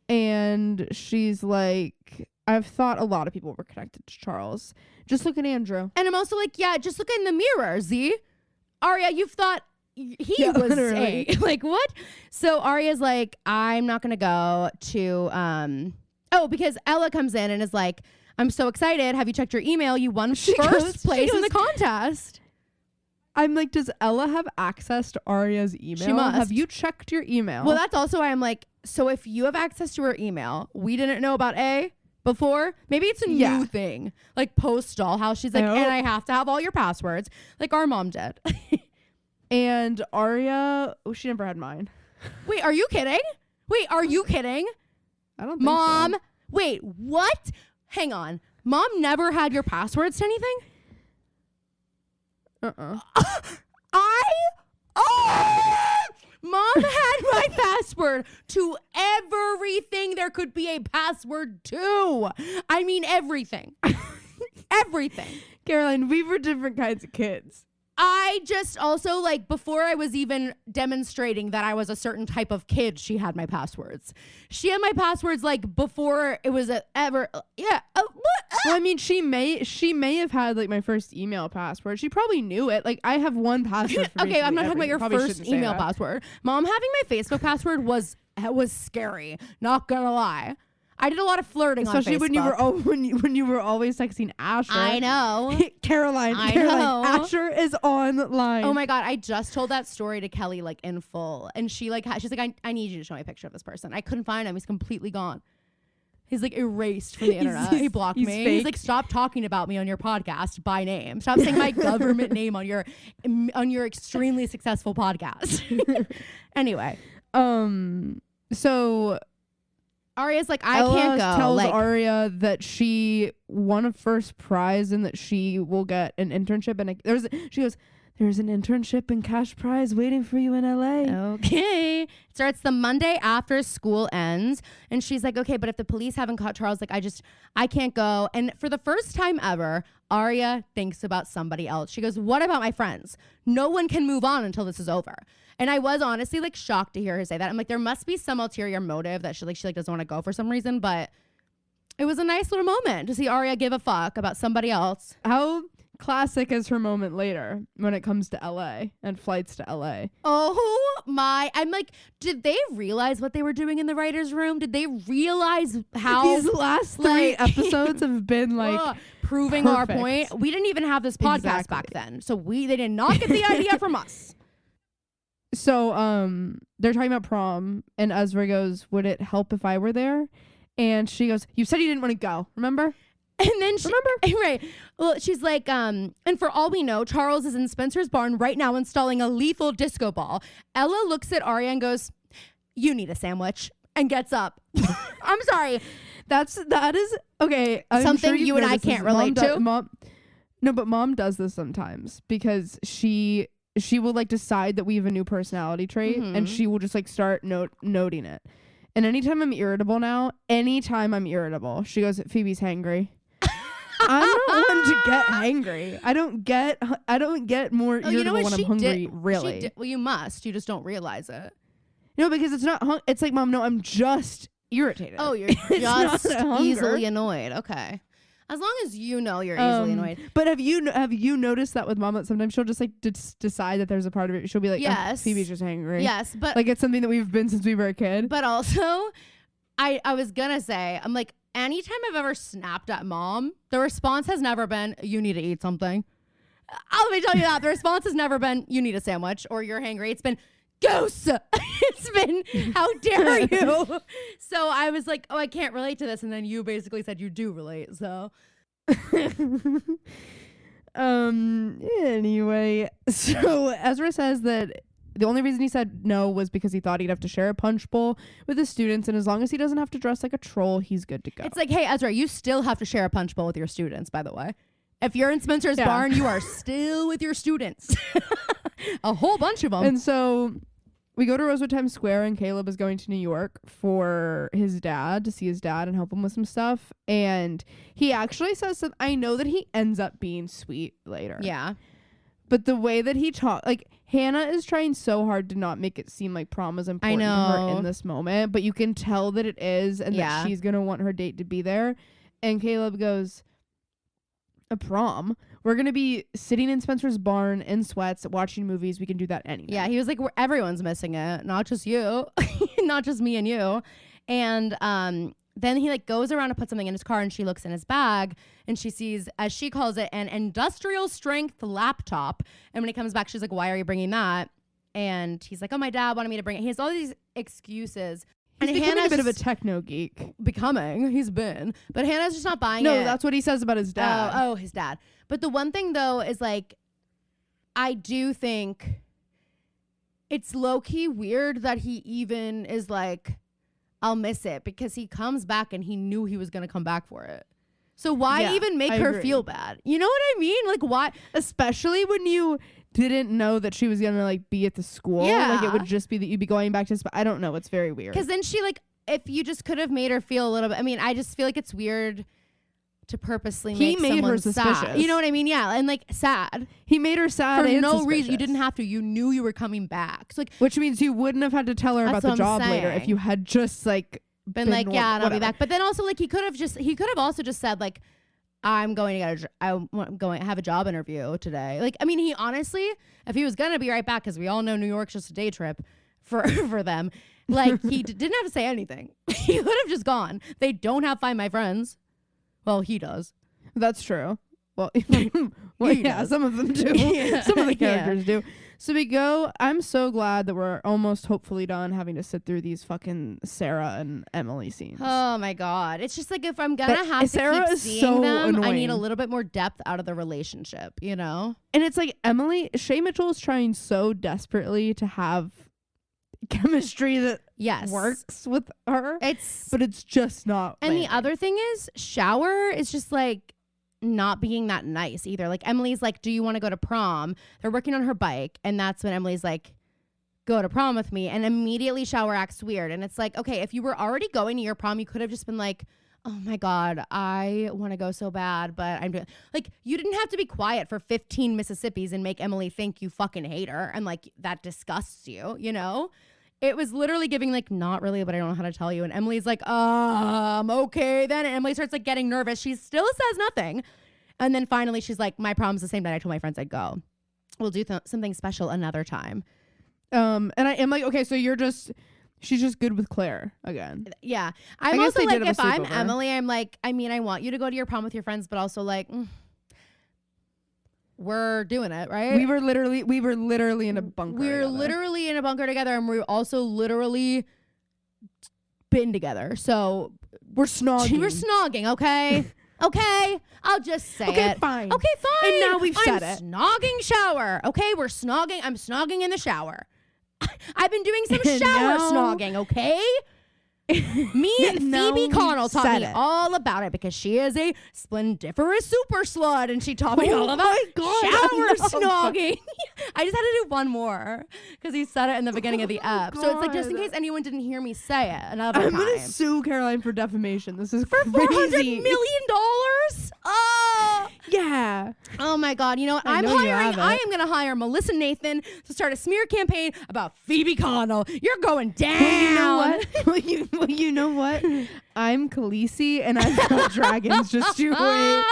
B: And she's like, I've thought a lot of people were connected to Charles. Just look at Andrew.
A: And I'm also like, yeah, just look in the mirror, Z. Aria, you've thought he was
B: literally.
A: like, what? So Aria's like, I'm not going to go to Oh, because Ella comes in and is like, I'm so excited. Have you checked your email? You won first place in the contest.
B: I'm like, does Ella have access to Aria's email?
A: She must.
B: Have you checked your email?
A: Well, that's also why I'm like, so if you have access to her email, we didn't know about A before. Maybe it's a new thing. Like post Dollhouse. She's like, and I have to have all your passwords. Like our mom did.
B: And Aria, she never had mine.
A: Wait, are you kidding?
B: I don't think
A: Mom,
B: so.
A: wait, what? Hang on. Mom never had your passwords to anything? Mom had my password to everything there could be a password to. I mean, everything. Everything.
B: Caroline, we were different kinds of kids.
A: I just also, like, before I was even demonstrating that I was a certain type of kid, she had my passwords. She had my passwords, like, before it was ever. Yeah.
B: Well, I mean, she may have had, like, my first email password. She probably knew it. Like, I have one password for
A: okay, I'm not talking about your
B: probably
A: first email password. Mom having my Facebook password was scary. Not gonna lie. I did a lot of flirting
B: especially
A: on Facebook.
B: when you were always texting Asher.
A: I know.
B: Caroline,
A: know.
B: Asher is online.
A: Oh my God, I just told that story to Kelly, like, in full. And she's like, I need you to show me a picture of this person. I couldn't find him. He's completely gone. He's like erased from the internet. He blocked me.
B: Fake.
A: He's like, stop talking about me on your podcast by name. Stop saying my government name on your extremely successful podcast. Anyway.
B: So
A: Aria's like, I
B: Ella
A: can't go.
B: Tells
A: like,
B: Aria that she won a first prize and that she will get an internship. And she goes, there's an internship and cash prize waiting for you in LA.
A: Okay. It starts the Monday after school ends. And she's like, okay, but if the police haven't caught Charles, like, I can't go. And for the first time ever, Aria thinks about somebody else. She goes, what about my friends? No one can move on until this is over. And I was honestly, like, shocked to hear her say that. I'm like, there must be some ulterior motive that she doesn't want to go for some reason. But it was a nice little moment to see Aria give a fuck about somebody else.
B: How classic is her moment later when it comes to LA and flights to LA.
A: Oh my, I'm like, did they realize what they were doing in the writer's room? Did they realize how
B: these last 3 episodes have been like
A: proving
B: perfect.
A: our point? We didn't even have this podcast back then. So they did not get the idea from us.
B: So they're talking about prom and Ezra goes, would it help if I were there? And she goes, you said you didn't want to go, remember?
A: And then right. Well, she's like, and for all we know, Charles is in Spencer's barn right now installing a lethal disco ball. Ella looks at Aria and goes, you need a sandwich, and gets up. I'm sorry.
B: That is okay. I'm
A: something
B: sure
A: you and I can't relate to.
B: But mom does this sometimes because she will like decide that we have a new personality trait and she will just like start noting it. And anytime I'm irritable, she goes, Phoebe's hangry. I'm not one to get hangry. I don't get more irritable when I'm hungry, really.
A: Well, you must. You just don't realize it.
B: No, because it's not it's like, Mom, no, I'm just irritated.
A: Oh, you're just easily annoyed. Okay. As long as you know you're easily annoyed.
B: But have you noticed that with Mom that sometimes she'll just like decide that there's a part of it she'll be like,
A: yes,
B: oh, Phoebe's just angry.
A: Yes, but
B: like it's something that we've been since we were a kid.
A: But also, I was gonna say, I'm like, anytime I've ever snapped at Mom, the response has never been, you need to eat something. Let me tell you that. The response has never been, you need a sandwich or you're hangry. It's been, goose. It's been, how dare you? So I was like, oh, I can't relate to this. And then you basically said you do relate. So
B: anyway, so Ezra says that the only reason he said no was because he thought he'd have to share a punch bowl with his students, and as long as he doesn't have to dress like a troll, he's good to go.
A: It's like, hey, Ezra, you still have to share a punch bowl with your students, by the way. If you're in Spencer's barn, you are still with your students. A whole bunch of them.
B: And so we go to Rosewood Times Square, and Caleb is going to New York for his dad, to see his dad and help him with some stuff. And he actually says that I know that he ends up being sweet later.
A: Yeah.
B: But the way that he talks, like, Hannah is trying so hard to not make it seem like prom is important to her in this moment. But you can tell that it is, and that she's going to want her date to be there. And Caleb goes, a prom? We're going to be sitting in Spencer's barn in sweats, watching movies. We can do that anyway.
A: Yeah, he was like, everyone's missing it. Not just you. Not just me and you. And then he like goes around to put something in his car, and she looks in his bag and she sees, as she calls it, an industrial strength laptop. And when he comes back, she's like, why are you bringing that? And he's like, oh, my dad wanted me to bring it. He has all these excuses.
B: He's
A: and
B: becoming
A: Hannah's
B: a bit of a techno geek.
A: He's been. But Hannah's just not buying it.
B: No, that's what he says about his dad.
A: Oh, his dad. But the one thing, though, is like, I do think it's low-key weird that he even is like, I'll miss it, because he comes back and he knew he was going to come back for it. So why even make her feel bad? You know what I mean? Like, why?
B: Especially when you didn't know that she was going to like be at the school.
A: Yeah.
B: Like, it would just be that you'd be going back to I don't know. It's very weird.
A: Because then she like, if you just could have made her feel a little bit. I mean, I just feel like it's weird to purposely make someone her suspicious. Sad. You know what I mean? Yeah. And like sad.
B: He made her sad
A: for no reason. You didn't have to. You knew you were coming back. So, like,
B: which means you wouldn't have had to tell her about the job later if you had just like
A: been like, yeah, and I'll be back. But then also like he could have also just said like, I'm going to have a job interview today. Like, I mean, he honestly, if he was going to be right back, because we all know New York's just a day trip for them, like he didn't have to say anything. He could have just gone. They don't have Find My Friends. Well, he does.
B: That's true. Well, yeah, some of them do. Yeah. Some of the characters do. So we go. I'm so glad that we're almost hopefully done having to sit through these fucking Sarah and Emily scenes.
A: Oh my God. It's just like, if I'm going to have to keep seeing them, annoying. I need a little bit more depth out of the relationship, you know?
B: And it's like Shay Mitchell is trying so desperately to have chemistry that works with her. But it's just not.
A: And landing. The other thing is, Shower is just like not being that nice either. Like, Emily's like, do you want to go to prom? They're working on her bike, and that's when Emily's like, go to prom with me. And immediately Shower acts weird. And it's like, okay, if you were already going to your prom, you could have just been like, oh my God, I want to go so bad, but I'm doing, like, you didn't have to be quiet for 15 Mississippis and make Emily think you fucking hate her and like that disgusts you, you know? It was literally giving like, not really, but I don't know how to tell you. And Emily's like, okay then. And Emily starts like getting nervous. She still says nothing. And then finally she's like, my prom's the same night I told my friends I'd go. We'll do something special another time.
B: And I am like, okay, so she's just good with Claire again.
A: Yeah. I'm also like, if I'm Emily, I'm like, I mean, I want you to go to your prom with your friends, but also like, we're doing it, right?
B: We were literally in a bunker.
A: We were literally in a bunker together, and we also literally been together. So
B: we're snogging.
A: We're snogging, okay? Okay, I'll just say it.
B: Fine.
A: Okay, fine.
B: And now we've said it.
A: Snogging shower. Okay, we're snogging. I'm snogging in the shower. I've been doing some shower snogging, okay? Me and Phoebe Connell taught me all about it, because she is a splendiferous super slut, and she taught me all about shower snogging. I just had to do one more because he said it in the beginning of the app. So it's like, just in case anyone didn't hear me say it another time.
B: I'm going to sue Caroline for defamation. This is
A: for
B: crazy.
A: $400 million? Oh
B: yeah.
A: Oh my God. You know what? I am going to hire Melissa Nathan to start a smear campaign about Phoebe Connell. You're going down.
B: Well, you know what? I'm Khaleesi, and I've got dragons. Just you wait.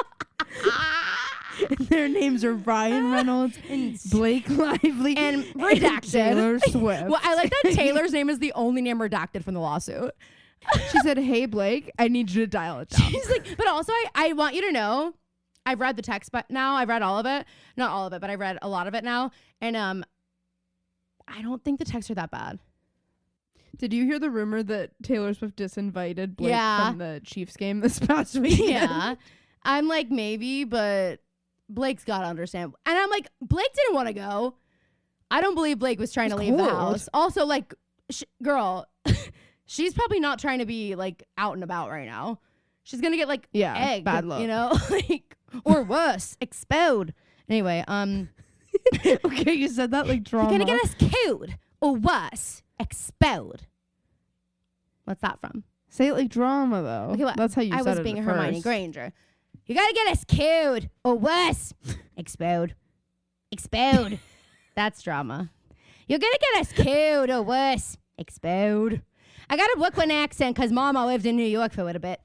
B: Their names are Ryan Reynolds, and Blake Lively,
A: and redacted.
B: Taylor Swift.
A: Well, I like that Taylor's name is the only name redacted from the lawsuit.
B: She said, hey, Blake, I need you to dial it down.
A: She's like, but also I want you to know, I've read the text, but now I've read all of it. Not all of it, but I've read a lot of it now. And I don't think the texts are that bad.
B: Did you hear the rumor that Taylor Swift disinvited Blake from the Chiefs game this past weekend?
A: Yeah. I'm like, maybe, but Blake's got to understand. And I'm like, Blake didn't want to go. I don't believe Blake was trying to leave the house. Also, like, girl, she's probably not trying to be, like, out and about right now. She's going to get, like, egged,
B: bad luck.
A: You know? Like, or worse, expelled. Anyway,
B: okay, you said that like drama.
A: You're going to get us killed, or worse, expelled. What's that from?
B: Say it like drama, though. Okay, that's how you said it.
A: I was being Hermione Granger. You gotta get us killed, or worse, expelled. Expelled. That's drama. You're gonna get us killed, or worse, expelled. I got a Brooklyn accent because Mama lived in New York for a little bit.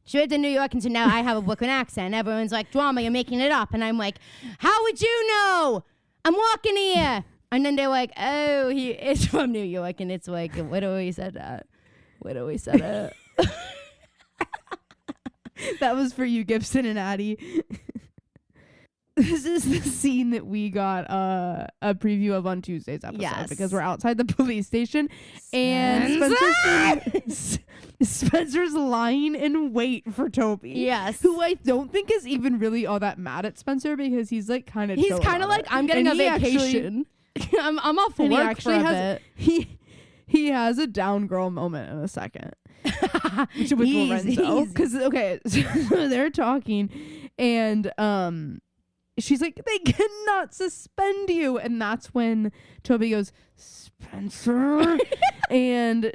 A: She lived in New York, and so now I have a Brooklyn accent. Everyone's like, drama, you're making it up. And I'm like, how would you know? I'm walking here. And then they're like, oh, he is from New York. And it's like, what always said that? What always said it?
B: That was for you, Gibson and Addie. This is the scene that we got a preview of on Tuesday's episode because we're outside the police station and Spencer's lying in wait for Toby.
A: Yes.
B: Who I don't think is even really all that mad at Spencer because he's like kind of
A: like, I'm getting a vacation. I'm off for work for a bit.
B: He has a down girl moment in a second. With Lorenzo. Because, okay, so they're talking and she's like, they cannot suspend you. And that's when Toby goes, Spencer. and then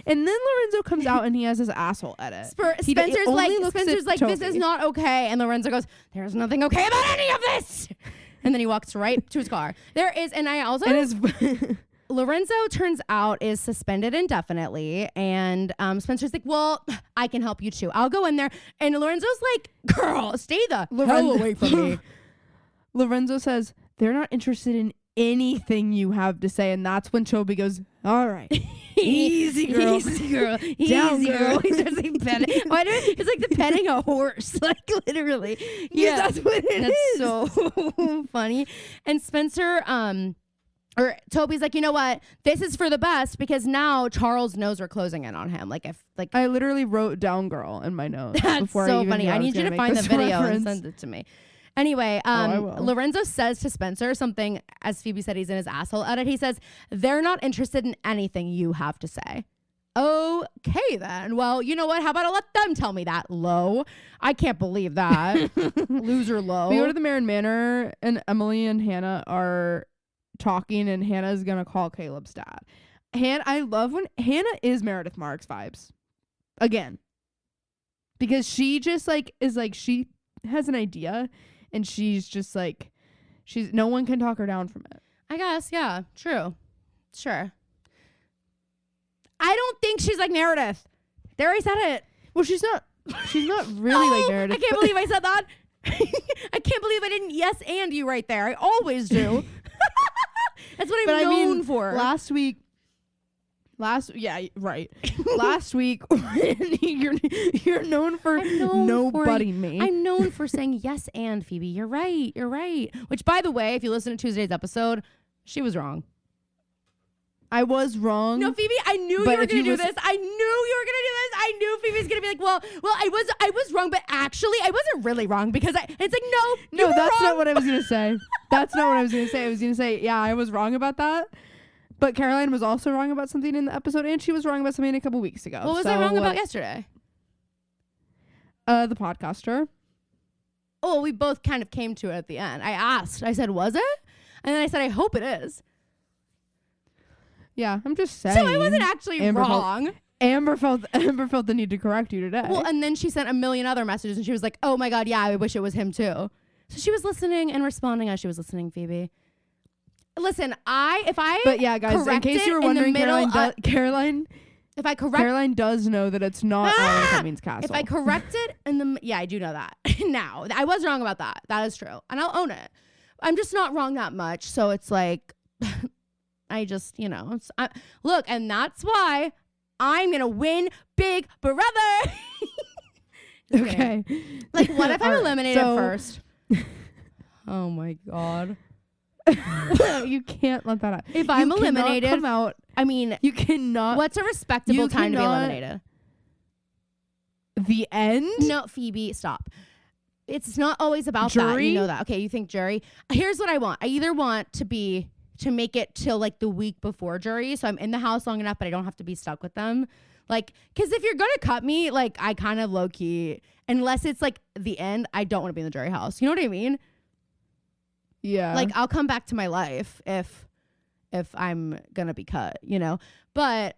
B: Lorenzo comes out and he has his asshole edit.
A: Spencer's like, this is not okay. And Lorenzo goes, there's nothing okay about any of this. And then he walks right to his car. There is, and I also... Lorenzo, turns out, is suspended indefinitely. And Spencer's like, well, I can help you too. I'll go in there. And Lorenzo's like, girl, stay the hell away from me.
B: Lorenzo says, they're not interested in anything you have to say. And that's when Toby goes, all right. Easy, girl.
A: Easy, girl. Easy, girl. He starts like petting. It's like the petting a horse. Like, literally. Yeah, that's what it is. That's so funny. And Spencer... Or Toby's like, you know what? This is for the best because now Charles knows we're closing in on him.
B: I literally wrote down girl in my notes.
A: That's so funny. I need you to find the video and send it to me. Anyway, Lorenzo says to Spencer something, as Phoebe said, he's in his asshole edit. He says, they're not interested in anything you have to say. Okay, then. Well, you know what? How about I let them tell me that, Lo? I can't believe that. Loser, Lo.
B: We go to the Marin Manor and Emily and Hannah are... talking and Hannah's gonna call Caleb's dad. I love when Hannah is Meredith Marks vibes again because she just like is like she has an idea and she's just like no one can talk her down from it.
A: I guess, yeah, true, sure. I don't think she's like Meredith. There, I said it.
B: Well, she's not really like Meredith.
A: I can't believe I said that. I can't believe I didn't yes and you right there. I always do. That's what I'm known for.
B: Last week, yeah, right. Last week, you're known for nobody me.
A: I'm known for saying yes and Phoebe. You're right. Which, by the way, if you listen to Tuesday's episode, she was wrong.
B: I was wrong.
A: No, Phoebe, I knew you were going to do this. I knew Phoebe's going to be like, well, I was wrong, but actually I wasn't really wrong because it's like, no,
B: that's not what I was going to say. That's not what I was going to say. I was going to say, yeah, I was wrong about that. But Caroline was also wrong about something in the episode, and she was wrong about something a couple weeks ago.
A: What was I wrong about yesterday?
B: The podcaster.
A: Oh, we both kind of came to it at the end. I said, was it? And then I said, I hope it is.
B: Yeah, I'm just saying.
A: So I wasn't actually wrong.
B: Amber felt the need to correct you today.
A: Well, and then she sent a million other messages, and she was like, oh my God, yeah, I wish it was him too. So she was listening and responding as she was listening, Phoebe. Listen,
B: But yeah, guys, in case you were wondering, Caroline does know that it's not Alan Cummings' castle.
A: If I correct it yeah, I do know that. Now, I was wrong about that. That is true. And I'll own it. I'm just not wrong that much. So it's like, I just, look, and that's why I'm going to win Big Brother.
B: Okay.
A: Like, what if I'm eliminated first? Oh my God.
B: You can't let that out.
A: If I'm eliminated,
B: come out.
A: I mean,
B: you cannot.
A: What's a respectable time to be eliminated?
B: The end?
A: No, Phoebe, stop. It's not always about
B: jury?
A: That. You know that. Okay, you think jury. Here's what I want. I either want to make it till like the week before jury, so I'm in the house long enough, but I don't have to be stuck with them. Like, because if you're gonna cut me, like, I kind of low key, unless it's like the end, I don't want to be in the jury house. You know what I mean?
B: Yeah.
A: Like, I'll come back to my life if I'm gonna be cut, but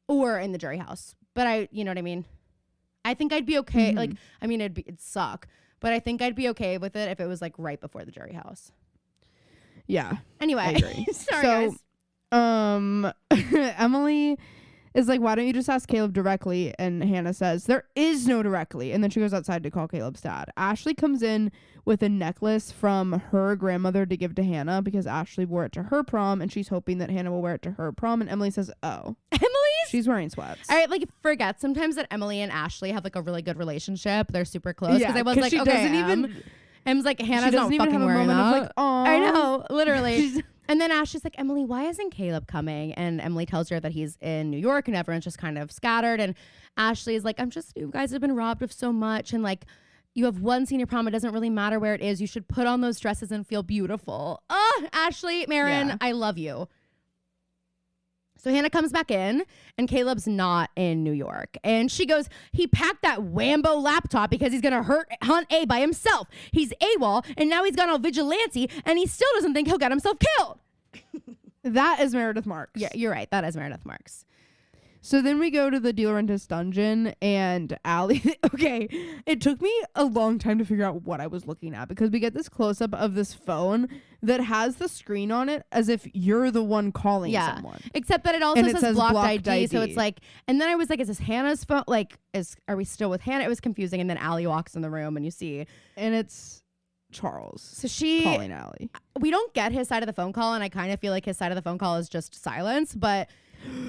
A: or in the jury house. But you know what I mean? I think I'd be okay. Mm-hmm. Like, I mean, it'd suck, but I think I'd be okay with it if it was like right before the jury house.
B: Yeah.
A: Anyway,
B: I agree.
A: Sorry, guys.
B: Emily is like, why don't you just ask Caleb directly? And Hannah says, there is no directly. And then she goes outside to call Caleb's dad. Ashley comes in with a necklace from her grandmother to give to Hannah because Ashley wore it to her prom and she's hoping that Hannah will wear it to her prom. And Emily says, oh. She's wearing sweats.
A: I like forget sometimes that Emily and Ashley have like a really good relationship. They're super close. Because I was like, okay, Em's like, Hannah's not fucking wearing that. Like, I know, literally. And then Ashley's like, Emily, why isn't Caleb coming? And Emily tells her that he's in New York and everyone's just kind of scattered. And Ashley is like, you guys have been robbed of so much. And like, you have one senior prom. It doesn't really matter where it is. You should put on those dresses and feel beautiful. Ashley, Marin, I love you. So Hannah comes back in and Caleb's not in New York. And she goes, he packed that Wambo laptop because he's going to hunt A by himself. He's AWOL and now he's gone all vigilante and he still doesn't think he'll get himself killed.
B: That is Meredith Marks.
A: Yeah, you're right. That is Meredith Marks.
B: So then we go to the De Laurentiis dungeon and Allie. Okay, it took me a long time to figure out what I was looking at because we get this close up of this phone that has the screen on it as if you're the one calling someone.
A: Except that it also says blocked ID. So it's like, and then I was like, is this Hannah's phone? Like, are we still with Hannah? It was confusing. And then Allie walks in the room and you see,
B: and it's Charles.
A: So she
B: calling Allie.
A: We don't get his side of the phone call, and I kind of feel like his side of the phone call is just silence, but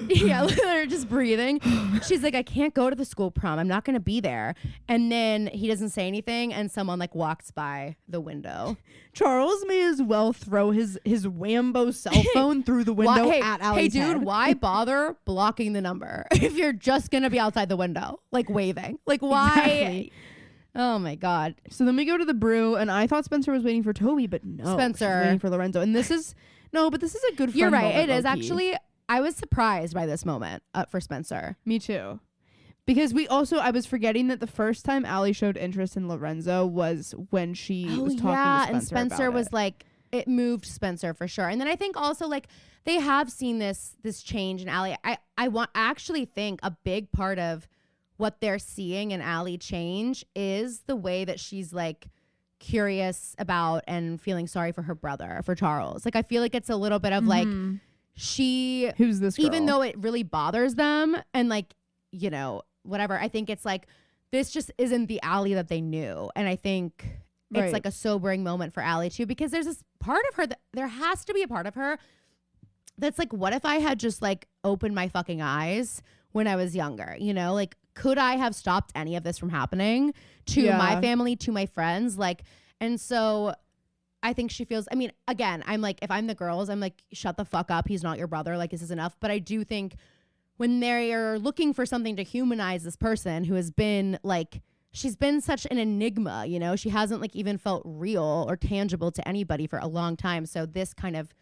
A: yeah, they're just breathing. She's like, I can't go to the school prom. I'm not going to be there. And then he doesn't say anything, and someone like walks by the window.
B: Charles may as well throw his Wambo cell phone through the window at Allie's head.
A: Why bother blocking the number if you're just going to be outside the window, like waving? Like, why? Exactly. Oh my God.
B: So then we go to the brew, and I thought Spencer was waiting for Toby, but no.
A: Spencer.
B: She's waiting for Lorenzo. And this is a good friend.
A: You're right.
B: Moment,
A: it is actually. I was surprised by this moment for Spencer.
B: Me too. Because I was forgetting that the first time Allie showed interest in Lorenzo was when she was talking to Spencer.
A: And Spencer
B: about
A: was
B: it.
A: like, it moved Spencer for sure. And then I think also like they have seen this change in Allie. I actually think a big part of what they're seeing in Allie change is the way that she's like curious about and feeling sorry for her brother, for Charles. Like I feel like it's a little bit of like, who's this girl? Even though it really bothers them and like, you know, whatever, I think it's like this just isn't the Allie that they knew. And I think it's like a sobering moment for Allie too, because there's this part of her that there has to be a part of her that's like, what if I had just like opened my fucking eyes when I was younger? You know, like could I have stopped any of this from happening to my family, to my friends? Like, and so I think she feels, I mean, again, I'm like, if I'm the girls, I'm like, shut the fuck up. He's not your brother. Like, this is enough. But I do think when they're looking for something to humanize this person who has been like, she's been such an enigma, you know, she hasn't like even felt real or tangible to anybody for a long time. So this kind of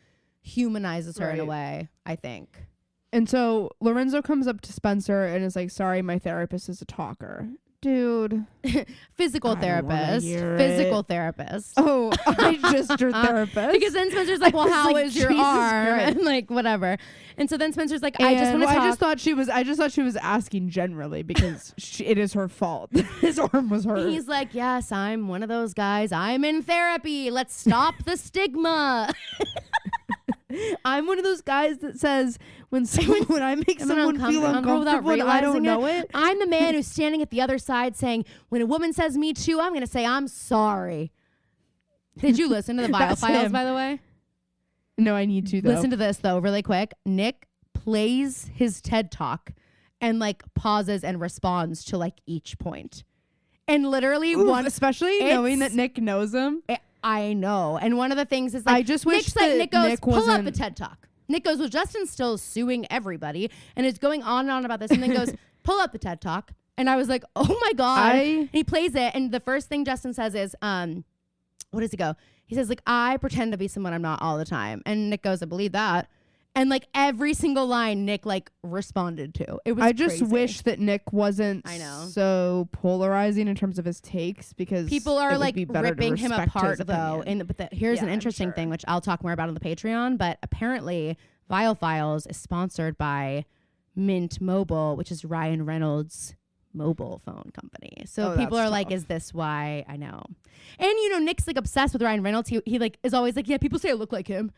A: humanizes her in a way, I think.
B: And so Lorenzo comes up to Spencer and is like, sorry, my therapist is a talker. Dude.
A: Physical therapist.
B: Oh, I just your therapist.
A: Because then Spencer's like, well, how is your arm? And like, whatever. And so then Spencer's like, I just want to talk.
B: I just thought she was asking generally because it is her fault. His arm was hurt.
A: He's like, yes, I'm one of those guys. I'm in therapy. Let's stop the stigma.
B: I'm one of those guys that says when I make someone feel uncomfortable and I don't know it.
A: I'm the man who's standing at the other side saying, when a woman says me too, I'm going to say, I'm sorry. Did you listen to the Vial Files, by the way?
B: No, I need to, though.
A: Listen to this, though, really quick. Nick plays his TED Talk and like pauses and responds to like each point. And literally
B: especially knowing that Nick knows him.
A: I know. And one of the things is like,
B: I just wish
A: Nick goes, pull up the TED Talk. Nick goes, well, Justin's still suing everybody and is going on and on about this. And then goes, pull up the TED Talk. And I was like, oh my God. And he plays it. And the first thing Justin says is, what does he go? He says like, I pretend to be someone I'm not all the time. And Nick goes, I believe that. And like every single line Nick like responded to. It was
B: just wish that Nick wasn't so polarizing in terms of his takes, because
A: people are like ripping him apart though. But here's an interesting thing, which I'll talk more about on the Patreon. But apparently Vial Files is sponsored by Mint Mobile, which is Ryan Reynolds' mobile phone company. So people are like, is this why? I know. And you know, Nick's like obsessed with Ryan Reynolds. He like is always like, yeah, people say I look like him.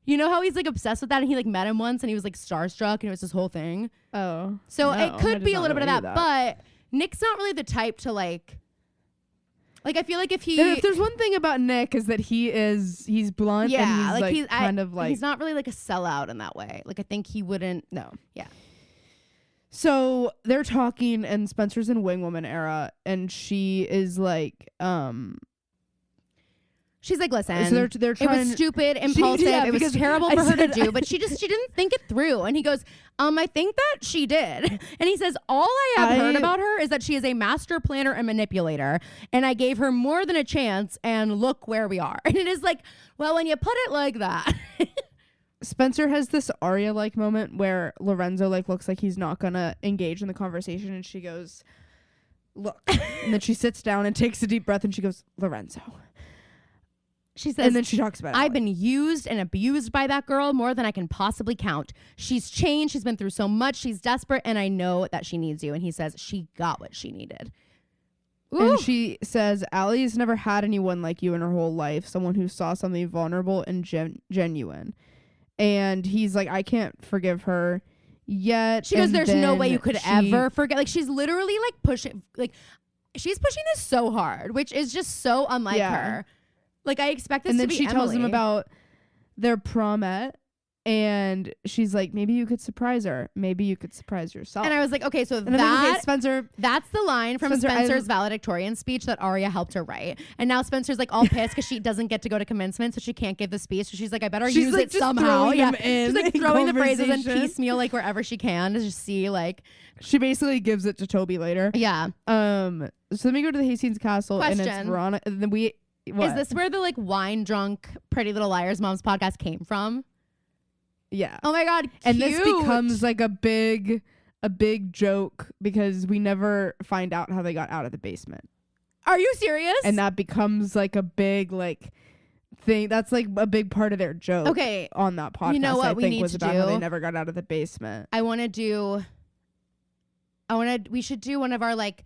A: You know how he's like obsessed with that, and he like met him once and he was like starstruck and it was this whole thing.
B: Oh.
A: So it could be a little bit of that, but Nick's not really the type to like I feel like if
B: there's one thing about Nick is that he's blunt and he's he's
A: not really like a sellout in that way. Like I think he wouldn't.
B: No.
A: Yeah.
B: So they're talking and Spencer's in wing woman era and she is like,
A: she's like, listen,
B: so they're trying,
A: it was stupid, impulsive. It was terrible for her to do, but she didn't think it through. And he goes, I think that she did. And he says, all I have heard about her is that she is a master planner and manipulator. And I gave her more than a chance and look where we are. And it is like, well, when you put it like that.
B: Spencer has this Arya-like moment where Lorenzo like looks like he's not gonna engage in the conversation and she goes, look. And then she sits down and takes a deep breath and she goes, Lorenzo.
A: She says,
B: and then she talks about
A: I've been used and abused by that girl more than I can possibly count. She's changed. She's been through so much. She's desperate. And I know that she needs you. And he says, she got what she needed. Ooh.
B: And she says, Allie's never had anyone like you in her whole life. Someone who saw something vulnerable and genuine. And he's like, I can't forgive her yet.
A: She goes, there's no way you could ever forget. Like, she's literally like pushing, like, she's pushing this so hard, which is just so unlike her. Like, I expect this to be Emily.
B: And then she tells him about their prom-ette, and she's like, maybe you could surprise her. Maybe you could surprise yourself.
A: And I was like, okay, so
B: Spencer,
A: that's the line from Spencer's valedictorian speech that Arya helped her write. And now Spencer's like all pissed because she doesn't get to go to commencement, so she can't give the speech. So she's like, I better use it somehow. She's like throwing the phrases in piecemeal, like wherever she can to just see, like.
B: She basically gives it to Toby later.
A: Yeah.
B: So then we go to the Hastings Castle, and it's Veronica. And then what?
A: Is this where the like wine drunk Pretty Little Liars Moms podcast came from?
B: Yeah.
A: Oh my God. Cute.
B: And this becomes like a big joke because we never find out how they got out of the basement.
A: Are you serious?
B: And that becomes like a big like thing. That's like a big part of their joke.
A: Okay.
B: On that podcast.
A: You know what we need to do?
B: How they never got out of the basement.
A: We should do one of our like,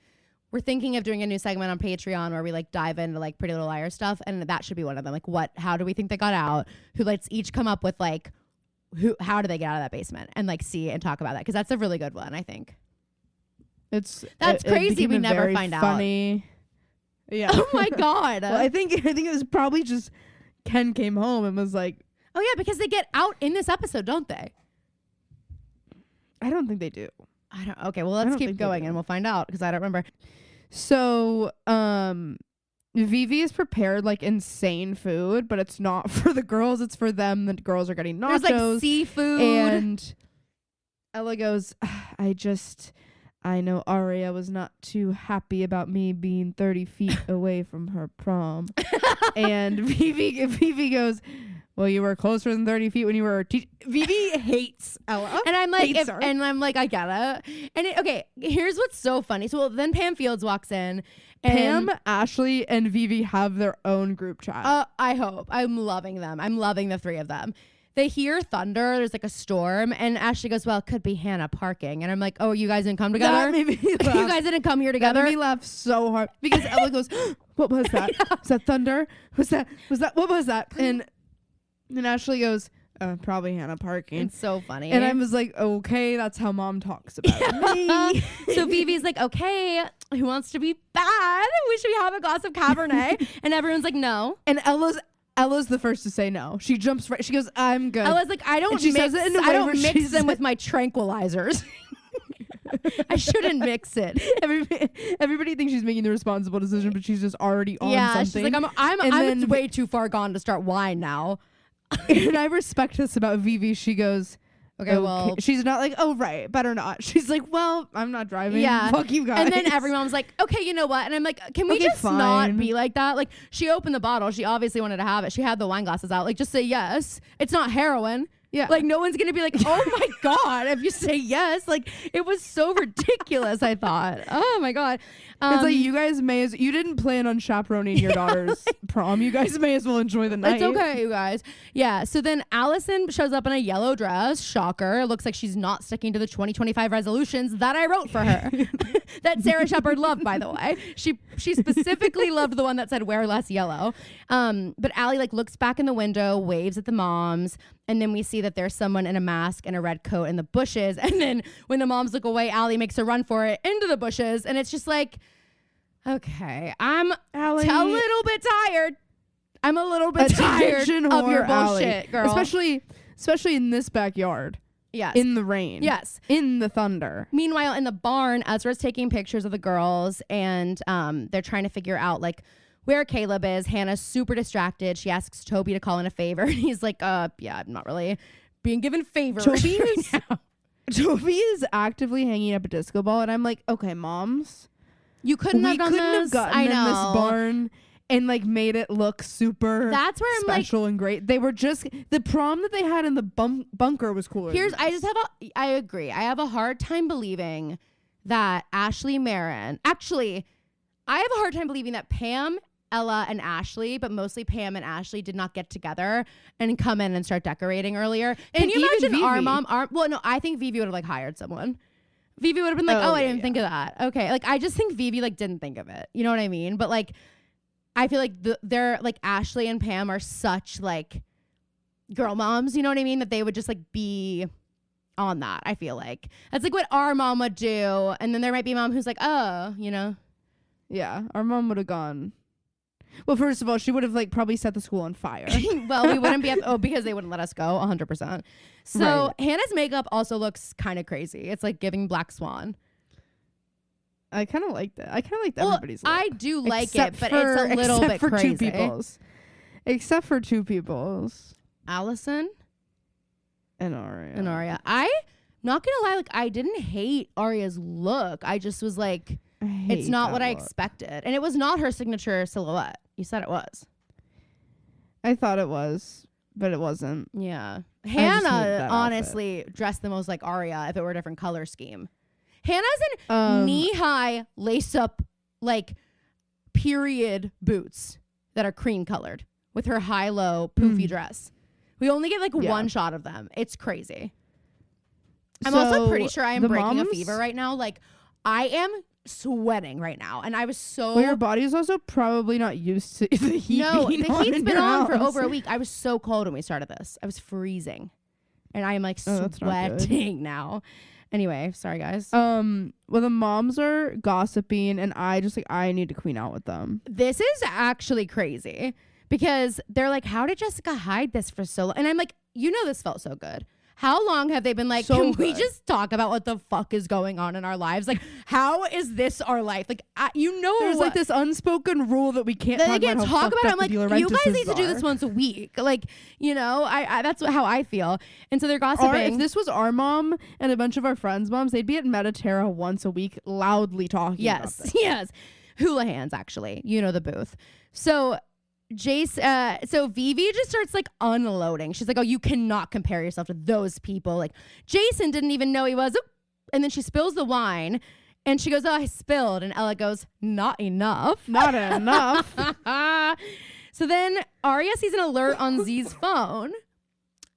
A: we're thinking of doing a new segment on Patreon where we like dive into like Pretty Little Liars stuff, and that should be one of them. Like, how do we think they got out? Who let's each come up with like, how do they get out of that basement, and like see and talk about that, because that's a really good one. I think that's crazy. We never find
B: funny. Out. Yeah.
A: Oh my God.
B: Well, I think it was probably just Ken came home and was like,
A: oh yeah, because they get out in this episode, don't they?
B: I don't think they do.
A: Okay, well, let's keep going and we'll find out, because I don't remember.
B: So, Vivi is prepared like insane food, but it's not for the girls. It's for them. The girls are getting nachos.
A: There's like seafood.
B: And Ella goes, I know Arya was not too happy about me being 30 feet away from her prom. And Vivi goes, well, you were closer than 30 feet when you were a teacher. Vivi hates Ella.
A: And I'm like, I get it. And okay, here's what's so funny. So then Pam Fields walks in.
B: Pam, Ashley, and Vivi have their own group chat.
A: I hope. I'm loving them. I'm loving the three of them. They hear thunder. There's like a storm. And Ashley goes, well, it could be Hannah parking. And I'm like, oh, you guys didn't come together?
B: That made me laugh.
A: You guys didn't come here together?
B: That made me laugh so hard. Because Ella goes, what was that? Yeah. Was that thunder? Was that, what was that? And Ashley goes, probably Hannah parking.
A: It's so funny.
B: And I was like, okay, that's how mom talks about me.
A: So Vivi's like, okay, who wants to be bad? Should we have a glass of Cabernet? And everyone's like, no.
B: And Ella's the first to say no. She jumps right. She goes, I'm good.
A: Ella's like, I don't mix them with my tranquilizers. I shouldn't mix it.
B: Everybody thinks she's making the responsible decision, but she's just already on something.
A: She's like, I'm way too far gone to start wine now.
B: And I respect this about Vivi. She goes, okay, well, she's not like, oh right, better not. She's like, well, I'm not driving.
A: Yeah,
B: fuck you guys.
A: And then everyone's like, okay, you know what? And I'm like, can we just not be like that? Like, she opened the bottle. She obviously wanted to have it. She had the wine glasses out. Like, just say yes. It's not heroin. Yeah. Like, no one's going to be like, oh my God, if you say yes. Like, it was so ridiculous, I thought. Oh my God.
B: It's like, you guys you didn't plan on chaperoning your daughter's prom. You guys may as well enjoy the night.
A: It's okay, you guys. Yeah. So then Allison shows up in a yellow dress. Shocker. It looks like she's not sticking to the 2025 resolutions that I wrote for her. That Sarah Shepard loved, by the way. She she specifically loved the one that said wear less yellow. But Allie like looks back in the window, waves at the moms, and then we see that there's someone in a mask and a red coat in the bushes. And then when the moms look away, Allie makes a run for it into the bushes. And it's just like, okay, I'm a little bit tired. I'm a little bit tired of your bullshit, girl.
B: Especially in this backyard.
A: Yes.
B: In the rain.
A: Yes.
B: In the thunder.
A: Meanwhile, in the barn, Ezra's taking pictures of the girls, and they're trying to figure out like where Caleb is. Hannah's super distracted. She asks Toby to call in a favor. And he's like, yeah, I'm not really being given favors.
B: Toby is actively hanging up a disco ball, and I'm like, okay, moms.
A: You couldn't have gotten
B: in this barn and like made it look super
A: That's where I'm
B: special and great. They were just the prom that they had in the bunker was cooler.
A: I agree. I have a hard time believing that Ashley Marin. Actually, I have a hard time believing that Pam, Ella, and Ashley, but mostly Pam and Ashley, did not get together and come in and start decorating earlier. Can you imagine Vivi? Our mom? Well, no, I think Vivi would have like hired someone. Vivi would have been like, I didn't think of that. Okay, like I just think Vivi like didn't think of it. You know what I mean? But like, I feel like they're like Ashley and Pam are such like girl moms. You know what I mean? That they would just like be on that. I feel like that's like what our mom would do. And then there might be a mom who's like, oh, you know,
B: yeah, our mom would have gone. Well, first of all, she would have like probably set the school on fire.
A: Well, we wouldn't be because they wouldn't let us go 100%. So right. Hannah's makeup also looks kind of crazy. It's like giving Black Swan.
B: I kind of like that. I kind of like everybody's look.
A: I do like it, but it's a little bit crazy.
B: Except for two people's.
A: Allison
B: and Aria.
A: I not gonna lie, like I didn't hate Aria's look. I just was like, it's not what I expected, and it was not her signature silhouette. You said it was.
B: I thought it was, but it wasn't.
A: Yeah, Hannah honestly dressed the most like Aria if it were a different color scheme. Hannah's in knee-high lace-up, like, period boots that are cream colored with her high-low poofy dress. We only get like one shot of them. It's crazy. I'm also pretty sure I am breaking a fever right now. Like, I am sweating right now, and I was so.
B: Well, your body is also probably not used to the heat.
A: No, the heat's been on for over a week. I was so cold when we started this. I was freezing, and I am like sweating now. Anyway, sorry guys.
B: Well, the moms are gossiping, and I need to clean out with them.
A: This is actually crazy because they're like, how did Jessica hide this for so long? And I'm like, you know, this felt so good. How long have they been like, can we just talk about what the fuck is going on in our lives? Like, how is this our life? Like,
B: there's like this unspoken rule that we can't talk about it.
A: I'm like, you guys need to do this once a week. Like, you know, I that's how I feel. And so they're gossiping.
B: If this was our mom and a bunch of our friends' moms, they'd be at Mediterra once a week loudly talking about this.
A: Yes. Hula hands, actually. You know the booth. So so Vivi just starts like unloading. She's like, oh, you cannot compare yourself to those people. Like, Jason didn't even know he was. Oop. And then she spills the wine and she goes, oh, I spilled. And Ella goes, not enough.
B: Not enough.
A: So then Aria sees an alert on Z's phone.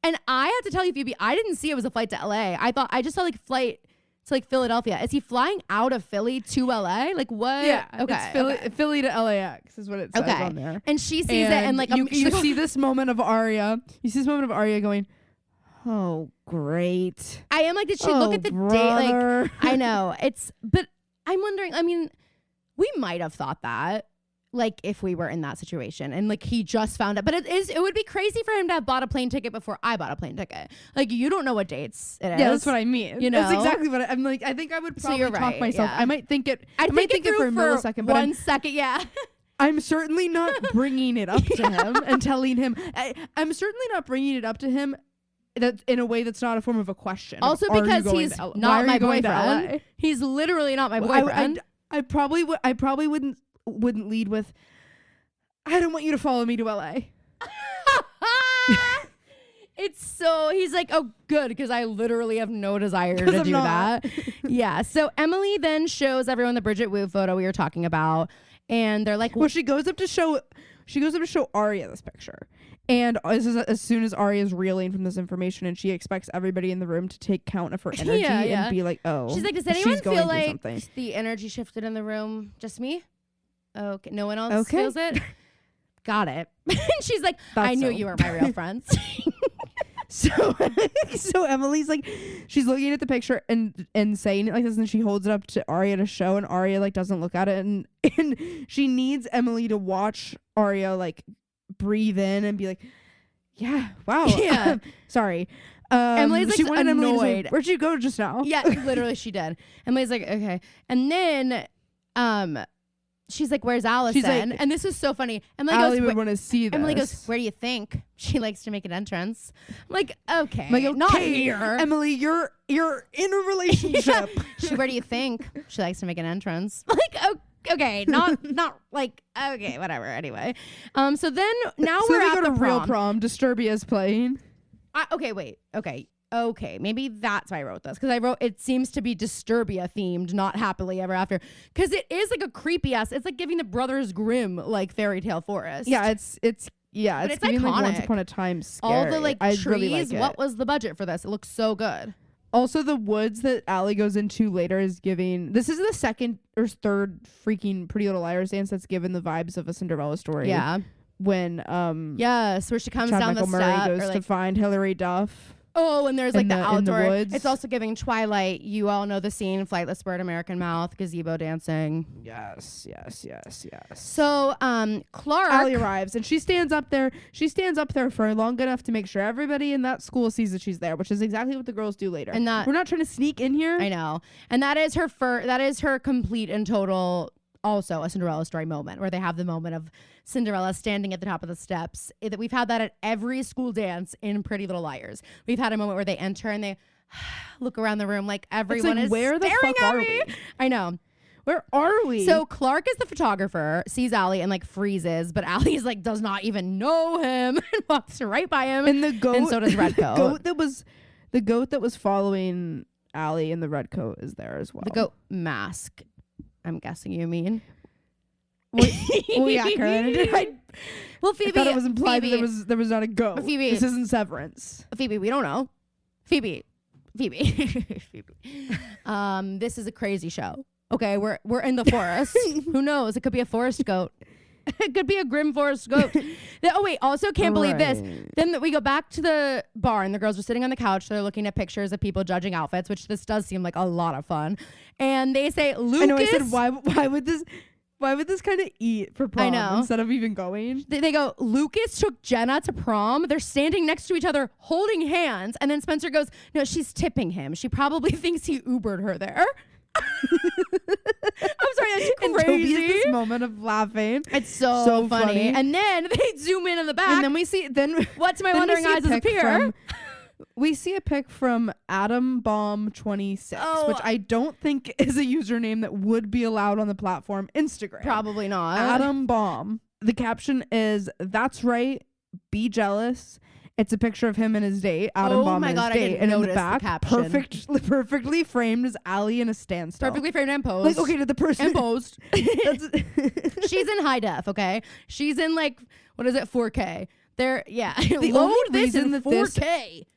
A: And I have to tell you, Phoebe, I didn't see it was a flight to LA. I just saw like flight to like Philadelphia. Is he flying out of Philly to LA? Like what?
B: Yeah. Okay. It's Philly to LAX is what it says on there.
A: And she sees it and like
B: you see this moment of Aria. You see this moment of Aria going, oh great.
A: I am like, did she look at the date? Like I know. But I'm wondering, I mean, we might have thought that. Like if we were in that situation and like he just found it, but it would be crazy for him to have bought a plane ticket before I bought a plane ticket. Like you don't know what dates it is.
B: Yeah, that's what I mean. You know, that's exactly what I'm like. I think I would probably talk myself. Yeah. I might think it. I might think it for a millisecond, but
A: 1 second. Yeah.
B: I'm certainly not bringing it up to him and telling him. I'm certainly not bringing it up to him that in a way that's not a form of a question.
A: Also because he's not my boyfriend. He's literally not my boyfriend.
B: I probably wouldn't lead with, I don't want you to follow me to LA.
A: He's like, oh good, because I literally have no desire to do that. Yeah. So Emily then shows everyone the Bridget Wu photo we were talking about, and they're like,
B: well, she goes up to show Aria this picture, and this is as soon as Aria is reeling from this information, and she expects everybody in the room to take count of her energy and be like, oh,
A: she's like, does anyone feel like the energy shifted in the room? Just me? okay. No one else feels it? Got it. And she's like, I knew you were my real friends.
B: So Emily's like, she's looking at the picture and saying it like this, and she holds it up to Aria to show, and Aria like doesn't look at it, and she needs Emily to watch Aria like breathe in and be like, yeah, wow,
A: yeah,
B: sorry.
A: Emily's like,
B: she wanted
A: annoyed.
B: Emily to say, where'd you go just now?
A: Yeah, literally she did. Emily's like, okay, and then she's like, where's Allison?
B: Like,
A: and this is so funny.
B: Emily would want to see this.
A: Emily goes, where do you think she likes to make an entrance? I'm like, okay,
B: I'm like, okay,
A: not here.
B: Emily, you're in a relationship.
A: Yeah. Where do you think she likes to make an entrance? Like, okay, not like, okay, whatever. Anyway, so then now
B: so
A: we're
B: then
A: at
B: we go
A: the
B: to real prom. Disturbia's playing.
A: Okay, wait. Okay, maybe that's why I wrote this, because I wrote it seems to be Disturbia themed, not Happily Ever After, because it is like a creepy ass. It's like giving the Brothers Grimm like fairy tale forest.
B: Yeah, it's giving like Once Upon a Time scary.
A: All the like
B: I
A: trees.
B: Really like
A: what was the budget for this? It looks so good.
B: Also, the woods that Allie goes into later is giving. This is the second or third freaking Pretty Little Liars dance that's given the vibes of a Cinderella story.
A: Yeah.
B: When
A: yes, where she comes
B: Chad
A: down
B: Michael
A: the
B: Murray
A: step
B: goes to find Hilary Duff.
A: Oh, and there's like the outdoor.
B: In the woods.
A: It's also giving Twilight. You all know the scene: Flightless Bird, American Mouth, gazebo dancing.
B: Yes.
A: So, Clark.
B: Allie arrives and she stands up there. She stands up there for long enough to make sure everybody in that school sees that she's there, which is exactly what the girls do later.
A: And that
B: we're not trying to sneak in here.
A: I know, and that is her complete and total. Also a Cinderella story moment where they have the moment of Cinderella standing at the top of the steps. We've had that at every school dance in Pretty Little Liars. We've had a moment where they enter and they look around the room like everyone is
B: where the
A: staring
B: fuck
A: at
B: are
A: me.
B: we?
A: I know.
B: Where are we?
A: So Clark is the photographer, sees Allie and like freezes, but Allie's like does not even know him and walks right by him.
B: And the goat,
A: and so does Redcoat.
B: The goat that was following Allie in the red coat is there as well.
A: The goat mask. I'm guessing you mean.
B: Well, yeah, Karen.
A: Well, Phoebe.
B: I thought it was implied that there was not a goat.
A: Phoebe.
B: This isn't Severance.
A: Phoebe, we don't know. Phoebe. Phoebe. This is a crazy show. Okay, we're in the forest. Who knows? It could be a forest goat. It could be a grim forest goat. Oh wait, also can't believe this. Then we go back to the bar and the girls are sitting on the couch. They're looking at pictures of people judging outfits, which this does seem like a lot of fun. And they say, Lucas.
B: I know. I said, why would this kind of eat for prom instead of even going?
A: They go, Lucas took Jenna to prom. They're standing next to each other holding hands. And then Spencer goes, no, she's tipping him. She probably thinks he Ubered her there. I'm sorry, that's crazy.
B: And Toby has this moment of laughing.
A: It's so funny. And then they zoom in the back.
B: And then we see,
A: what's my wondering eyes appear?
B: We see a pic from Adam Bomb 26, which I don't think is a username that would be allowed on the platform Instagram.
A: Probably not.
B: Adam Bomb. The caption is, "That's right, be jealous." It's a picture of him and his date, Adam Bomb and his date.
A: I didn't
B: and
A: notice
B: in the back,
A: perfectly
B: framed is Allie in a standstill.
A: Perfectly framed and posed.
B: Like, okay, did the person...
A: And posed. She's in high def, okay? She's in, like, what is it, 4K.
B: The
A: Load this in 4K.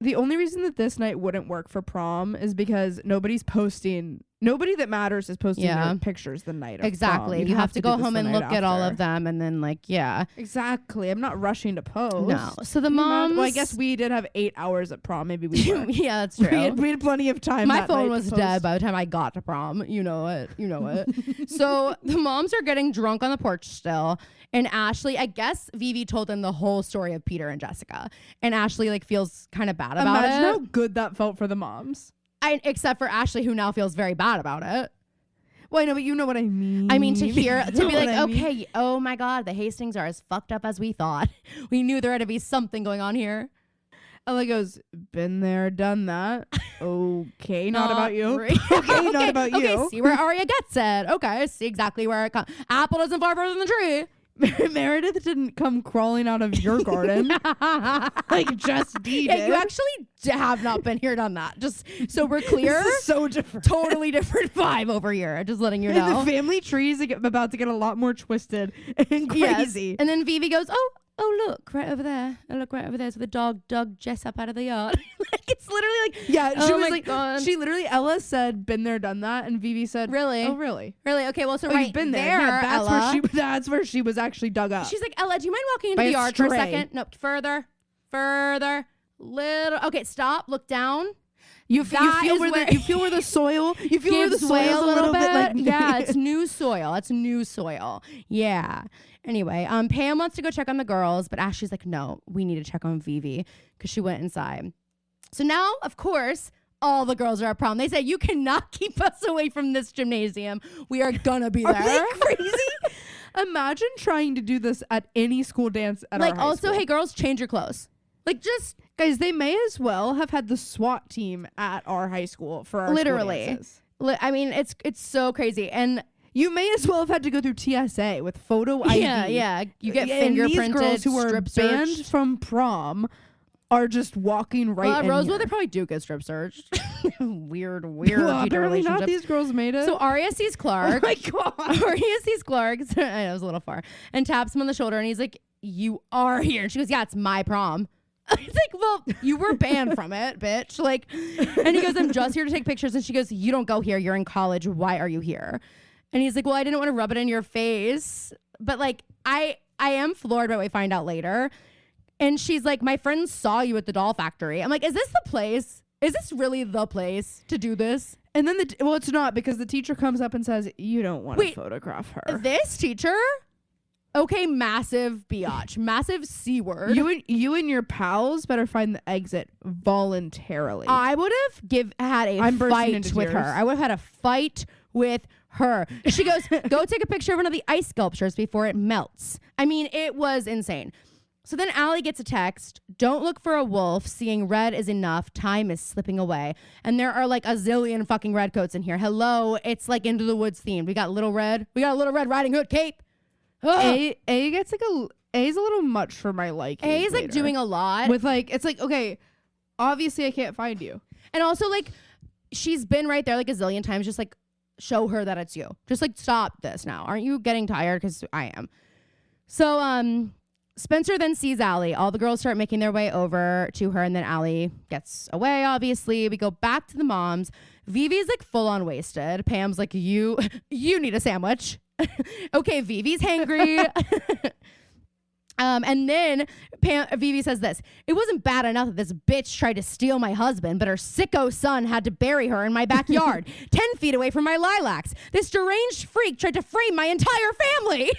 B: The only reason that this night wouldn't work for prom is because nobody that matters is posting their pictures the night of
A: exactly.
B: prom.
A: You have to go home and look at all of them and then
B: Exactly. I'm not rushing to post.
A: No. So the moms...
B: Well, I guess we did have 8 hours at prom. Maybe we were.
A: Yeah, that's true.
B: We had plenty of time.
A: My phone was dead by the time I got to prom. You know it. So the moms are getting drunk on the porch still. And Ashley, I guess Vivi told them the whole story of Peter and Jessica. And Ashley feels kind of bad about it.
B: Imagine how good that felt for the moms.
A: Except for Ashley, who now feels very bad about it.
B: Well, I know, but you know what I mean.
A: I mean, to be like, okay, oh my God, the Hastings are as fucked up as we thought. We knew there had to be something going on here.
B: Ella goes, been there, done that. Okay, not about you.
A: Okay,
B: not about you.
A: Okay, see where Aria gets it. Okay, see exactly where it comes. Apple doesn't fall further than the tree.
B: Meredith didn't come crawling out of your garden. Just did.
A: Yeah, you actually have not been here, done that. Just so we're clear.
B: This is so different.
A: Totally different vibe over here. Just letting you know.
B: The family tree is about to get a lot more twisted and crazy.
A: Yes. And then Vivi goes, oh, oh, look, right over there. Oh, look, right over there. So the dog dug Jess up out of the yard. Like, it's literally like,
B: yeah, she
A: oh
B: was
A: my
B: like,
A: God.
B: she literally, Ella said, been there, done that. And Vivi said,
A: really?
B: Oh, really?
A: Really? Okay, well, so
B: You've been there. Yeah,
A: Ella.
B: That's where she was actually dug up.
A: She's like, Ella, do you mind walking into
B: By
A: the
B: a
A: yard for a
B: stray.
A: second? No, further. Little. Okay, stop. Look down.
B: You feel where the soil. You feel where the soil a little bit like
A: yeah, it's new soil. That's new soil. Yeah. Anyway, Pam wants to go check on the girls, but Ashley's like, no, we need to check on Vivi because she went inside. So now, of course, all the girls are at prom. They say, you cannot keep us away from this gymnasium. We are gonna be there.
B: Are they crazy? Imagine trying to do this at any school dance at our high
A: also,
B: school.
A: hey, girls, change your clothes. Like, just
B: guys, they may as well have had the SWAT team at our high school for our
A: literally.
B: school dances.
A: I mean, it's so crazy. And
B: you may as well have had to go through TSA with photo ID.
A: Yeah. You get
B: and
A: fingerprinted.
B: These girls who are
A: strip
B: banned
A: searched.
B: from prom are just walking right in
A: Rosewood,
B: here.
A: they probably do get strip searched. weird
B: Well, apparently not.
A: relationships.
B: These girls made it.
A: So Arya sees Clark.
B: Oh my God.
A: Arya sees Clark. I know, it was a little far. And taps him on the shoulder and he's like, you are here. And she goes, yeah, it's my prom. It's like, well, you were banned from it, bitch. Like, and he goes, I'm just here to take pictures. And she goes, you don't go here. You're in college. Why are you here? And he's like, well, I didn't want to rub it in your face. But like, I am floored by what we find out later. And she's like, my friends saw you at the doll factory. I'm like, is this the place? Is this really the place to do this?
B: And then well, it's not, because the teacher comes up and says, you don't want to photograph her.
A: This teacher? Okay, massive biatch, massive C word.
B: You and your pals better find the exit voluntarily.
A: I would have had a fight with her. I would have had a fight with her. She goes, go take a picture of one of the ice sculptures before it melts. I mean, it was insane. So then Allie gets a text, don't look for a wolf, seeing red is enough, time is slipping away. And there are like a zillion fucking redcoats in here. Hello, it's like Into the Woods themed. We got Little Red Riding Hood cape.
B: A gets like A's a little much for my liking.
A: A is like doing a lot.
B: With like, it's like, okay, obviously I can't find you.
A: And also like, she's been right there like a zillion times, just like show her that it's you. Just like stop this now. Aren't you getting tired? Because I am. So, Spencer then sees Allie. All the girls start making their way over to her, and then Allie gets away, obviously. We go back to the moms. Vivi's like full on wasted. Pam's like, you need a sandwich. Okay, Vivi's hangry. And then Vivi says this, it wasn't bad enough that this bitch tried to steal my husband, but her sicko son had to bury her in my backyard, 10 feet away from my lilacs. This deranged freak tried to frame my entire family.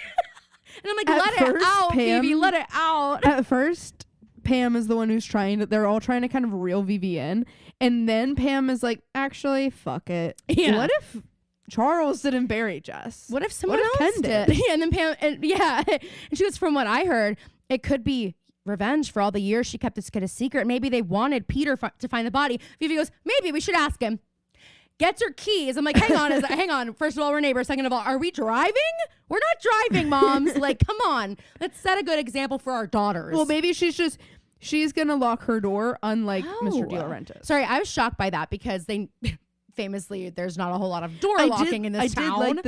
A: And I'm like, let it out, Vivi, let it out.
B: At first, Pam is the one who's they're all trying to kind of reel Vivi in. And then Pam is like, actually, fuck it.
A: Yeah.
B: What if Charles didn't bury Jess?
A: What if someone else did? Yeah, and then Pam, and she goes, from what I heard, it could be revenge for all the years she kept this kid a secret. Maybe they wanted Peter to find the body. Vivi goes, maybe we should ask him. Gets her keys. I'm like, hang on. First of all, we're neighbors. Second of all, are we driving? We're not driving, moms. Like, come on. Let's set a good example for our daughters.
B: Well, maybe she's going to lock her door, unlike Mr. De Laurentiis.
A: Sorry, I was shocked by that because they famously, there's not a whole lot of door locking in this town.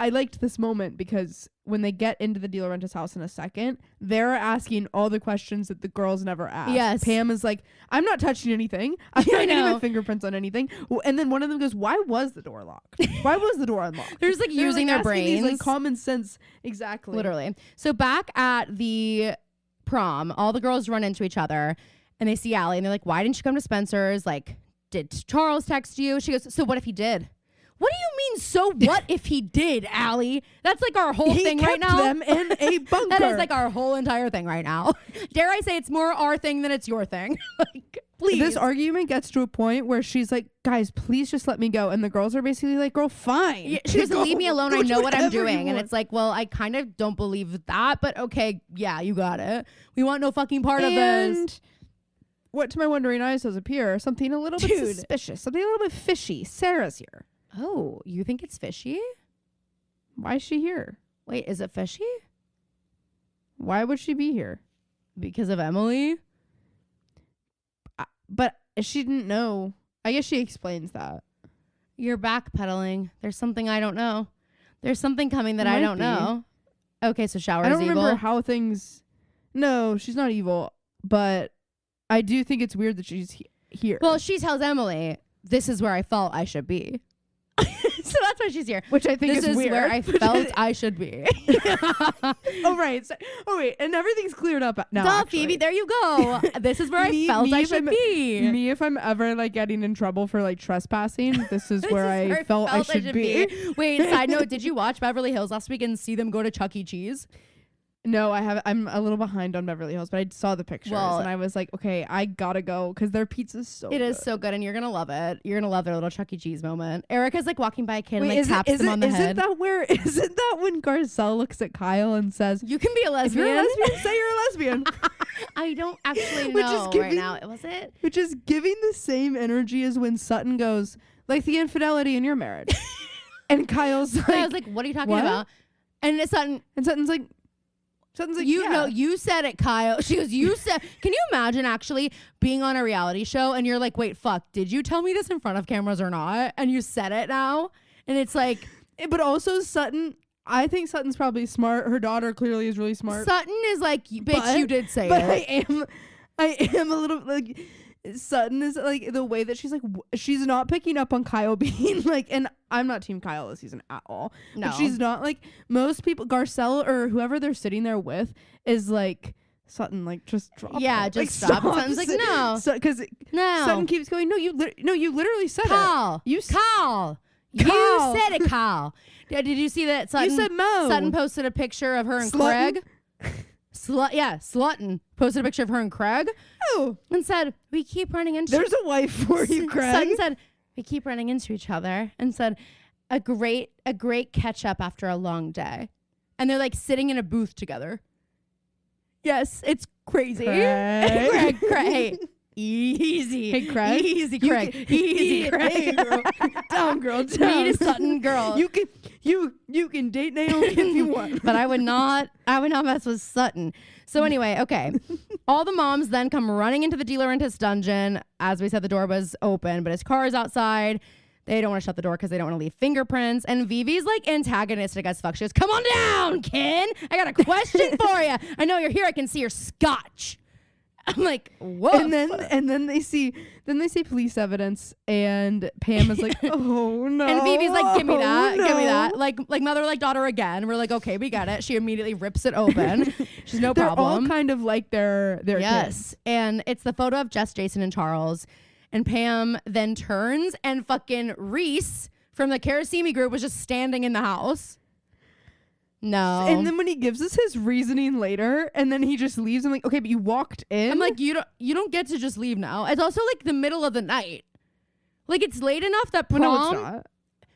B: I liked this moment because when they get into the De Laurentiis house in a second, they're asking all the questions that the girls never asked.
A: Yes.
B: Pam is like, I'm not touching anything. I'm not getting my fingerprints on anything. And then one of them goes, why was the door locked? Why was the door unlocked?
A: They're just like using their brains.
B: These, like, common sense. Exactly.
A: Literally. So back at the prom, all the girls run into each other and they see Allie and they're like, why didn't you come to Spencer's? Like, did Charles text you? She goes, so what if he did? What do you mean, so what if he did, Allie? That's like our whole thing right now.
B: He kept them in a bunker.
A: That is like our whole entire thing right now. Dare I say it's more our thing than it's your thing. Like, please.
B: This argument gets to a point where she's like, guys, please just let me go. And the girls are basically like, girl, fine.
A: Yeah, she goes, leave me alone. I know what I'm doing. And it's like, well, I kind of don't believe that. But okay, yeah, you got it. We want no fucking part of this.
B: What to my wondering eyes does appear? Something a little bit suspicious. Something a little bit fishy. Sarah's here.
A: Oh, you think it's fishy?
B: Why is she here?
A: Wait, is it fishy?
B: Why would she be here?
A: Because of Emily?
B: But she didn't know. I guess she explains that.
A: You're backpedaling. There's something I don't know. There's something coming that I don't know. Okay, so shower is evil.
B: I don't remember how things... No, she's not evil, but I do think it's weird that she's here.
A: Well, she tells Emily, this is where I felt I should be. So that's why she's here.
B: Which I think
A: this
B: is weird.
A: Where I felt I should be.
B: Oh, right. So, wait. And everything's cleared up now.
A: Duh, Phoebe, there you go. This is where I felt I should be.
B: Me, if I'm ever like getting in trouble for like trespassing, this is where I felt I should be.
A: Wait, side note, did you watch Beverly Hills last week and see them go to Chuck E. Cheese?
B: No, I'm a little behind on Beverly Hills, but I saw the pictures and I was like, okay, I gotta go because their pizza's so good.
A: It is so good, and you're gonna love it. You're gonna love their little Chuck E. Cheese moment. Erica's like walking by a kid and like taps him on the head.
B: Isn't that when Garcelle looks at Kyle and says,
A: "You can be a lesbian.
B: If you're a lesbian, say you're a lesbian."
A: I don't actually know right now. Was it?
B: Which is giving the same energy as when Sutton goes, like the infidelity in your marriage, and Kyle's like,
A: I was like, "What are you talking about?" And
B: Sutton's like.
A: You said it, Kyle. She goes, you said, can you imagine actually being on a reality show and you're like, wait, fuck, did you tell me this in front of cameras or not? And you said it now. And it's like,
B: but also Sutton, I think Sutton's probably smart. Her daughter clearly is really smart.
A: Sutton is like, bitch, you did say it.
B: But I am a little like, Sutton is like the way that she's like, she's not picking up on Kyle being like, and I'm not team Kyle this season at all.
A: No.
B: But she's not like most people, Garcelle or whoever they're sitting there with is like, Sutton, like just drop it.
A: Just
B: like,
A: stop. Sutton's like, no.
B: Because Sutton keeps going, no, you literally said
A: Kyle.
B: it.
A: Kyle. You said it, Kyle. Did you see that Sutton?
B: You said Mo.
A: Sutton posted a picture of her and Craig. Slutton posted a picture of her and Craig.
B: Oh.
A: And said, we keep running into...
B: There's a wife for you, Craig.
A: Sutton said, we keep running into each other. And said, a great catch up after a long day. And they're like sitting in a booth together. Yes, it's crazy.
B: Craig.
A: Hey, easy.
B: Hey, Craig.
A: Easy, Craig. Easy, Craig.
B: Hey, girl. Down, girl. Down.
A: Meet a Sutton girl.
B: You can date Naomi if you want.
A: But I would not mess with Sutton. So anyway, okay. All the moms then come running into the De Laurentiis dungeon. As we said, the door was open, but his car is outside. They don't want to shut the door because they don't want to leave fingerprints. And Vivi's like antagonistic as fuck. She goes, come on down, Ken. I got a question for you. I know you're here. I can see your scotch. I'm like, whoa.
B: And then they see police evidence, and Pam is like, oh no.
A: And Vivi's like, give me that, give me that. Like mother, like daughter again. We're like, okay, we get it. She immediately rips it open. She's no problem.
B: They're all kind of like their
A: yes.
B: kids.
A: And it's the photo of Jess, Jason, and Charles. And Pam then turns, and fucking Reese from the Karasimi group was just standing in the house. No.
B: And then when he gives us his reasoning later, and then he just leaves, I'm like, okay, but you walked in.
A: I'm like, you don't get to just leave now. It's also like the middle of the night. Like it's late enough that prom.
B: No, it's not.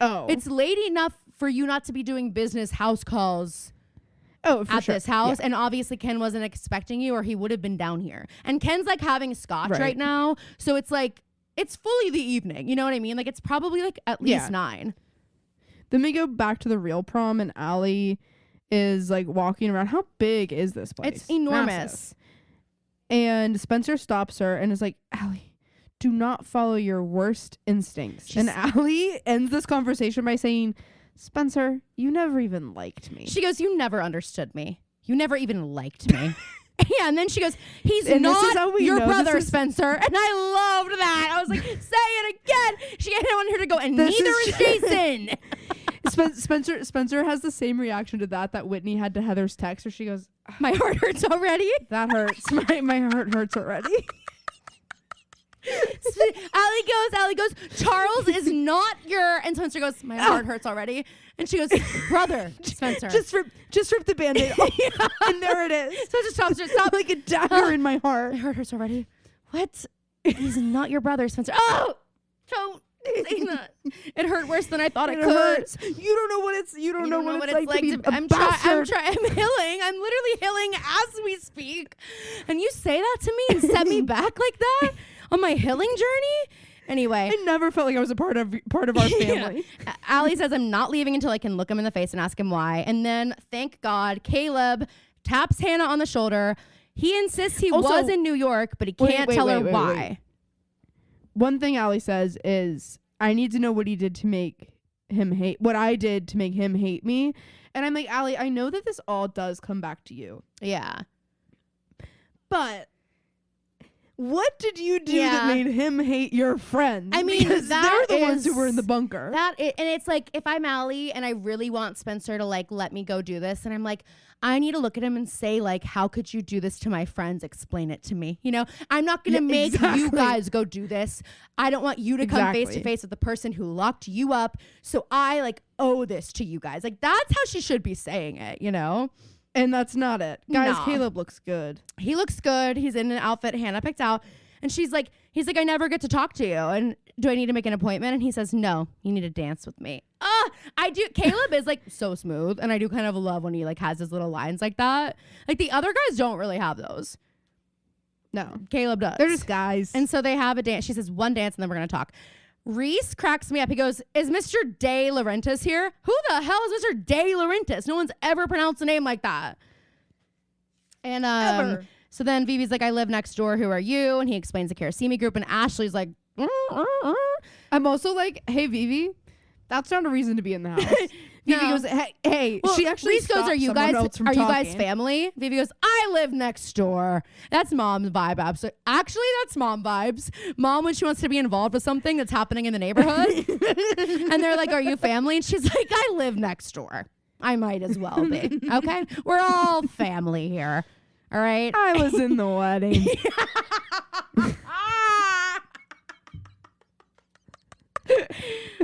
B: Oh.
A: It's late enough for you not to be doing business house calls.
B: Oh, for
A: at
B: sure.
A: this house.
B: Yeah.
A: And obviously Ken wasn't expecting you, or he would have been down here. And Ken's like having scotch right now. So it's like, it's fully the evening. You know what I mean? Like it's probably like at least 9.
B: Then we go back to the real prom, and Allie is like walking around. How big is this place?
A: It's enormous.
B: Massive. And Spencer stops her and is like, Allie, do not follow your worst instincts. And Allie ends this conversation by saying, Spencer, you never even liked me.
A: She goes, you never understood me. You never even liked me. Yeah, and then she goes, he's not your brother, Spencer. And I loved that. I was like, say it again. She didn't want her to go, and neither is Jason.
B: Spencer has the same reaction to that Whitney had to Heather's text, where she goes,
A: my heart hurts already.
B: That hurts. My heart hurts already.
A: Allie goes, Charles is not your, and Spencer goes, my heart hurts already. And she goes, brother, Spencer.
B: Just rip the Band-Aid off. Yeah. And there it is.
A: So just stop.
B: Like a dagger in my heart.
A: My heart hurts already. What? He's not your brother, Spencer. Oh! Don't say that. It hurt worse than I thought it could.
B: Hurts. You don't know what it's like to be
A: I'm healing. I'm literally healing as we speak. And you say that to me and set me back like that on my healing journey? Anyway,
B: I never felt like I was a part of our family.
A: Yeah. Allie says, I'm not leaving until I can look him in the face and ask him why. And then, thank God, Caleb taps Hannah on the shoulder. He insists he was in New York, but he can't tell her why.
B: Wait. One thing Allie says is, I need to know what he did to make him hate, what I did to make him hate me. And I'm like, Allie, I know that this all does come back to you.
A: Yeah.
B: But what did you do that made him hate your friends?
A: I mean,
B: because they're the ones who were in the bunker.
A: And it's like, if I'm Allie and I really want Spencer to like let me go do this, and I'm like, I need to look at him and say, like, how could you do this to my friends? Explain it to me. You know, I'm not going to make you guys go do this. I don't want you to come face to face with the person who locked you up. So I like owe this to you guys. Like, that's how she should be saying it, you know?
B: And that's not it. Guys,
A: No.
B: Caleb looks good.
A: He looks good. He's in an outfit Hannah picked out. And he's like, I never get to talk to you. And do I need to make an appointment? And he says, no, you need to dance with me. I do. Caleb is like so smooth. And I do kind of love when he like has his little lines like that. Like the other guys don't really have those.
B: No.
A: Caleb does.
B: They're just guys.
A: And so they have a dance. She says one dance and then we're going to talk. Reese cracks me up. He goes, is Mr. De Laurentiis here? Who the hell is Mr. De Laurentiis? No one's ever pronounced a name like that. And
B: Ever.
A: So then Phoebe's like, I live next door. Who are you? And he explains the Karasimi group. And Ashley's like,
B: I'm also like, hey, Vivi, that's not a reason to be in the house. Vivi goes, hey.
A: Well,
B: she actually
A: Reese goes, are you guys family? Vivi goes, I live next door. That's mom's vibe. Actually, that's mom vibes. Mom, when she wants to be involved with something that's happening in the neighborhood. And they're like, are you family? And she's like, I live next door. I might as well be. Okay. We're all family here. All right.
B: I was in the wedding.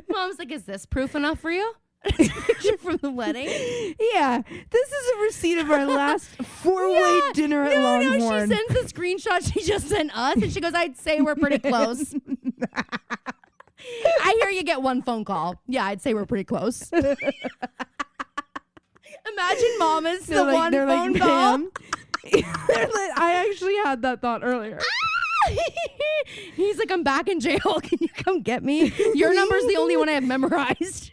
A: Mom's like, is this proof enough for you? Picture from the wedding.
B: Yeah, this is a receipt of our last 4-way dinner at Longhorn.
A: No, she sends the screenshot she just sent us, and she goes, I'd say we're pretty close. I hear you get one phone call. Yeah, I'd say we're pretty close. Imagine mom is the one phone call.
B: I actually had that thought earlier.
A: He's like, I'm back in jail. Can you come get me? Your number's the only one I have memorized.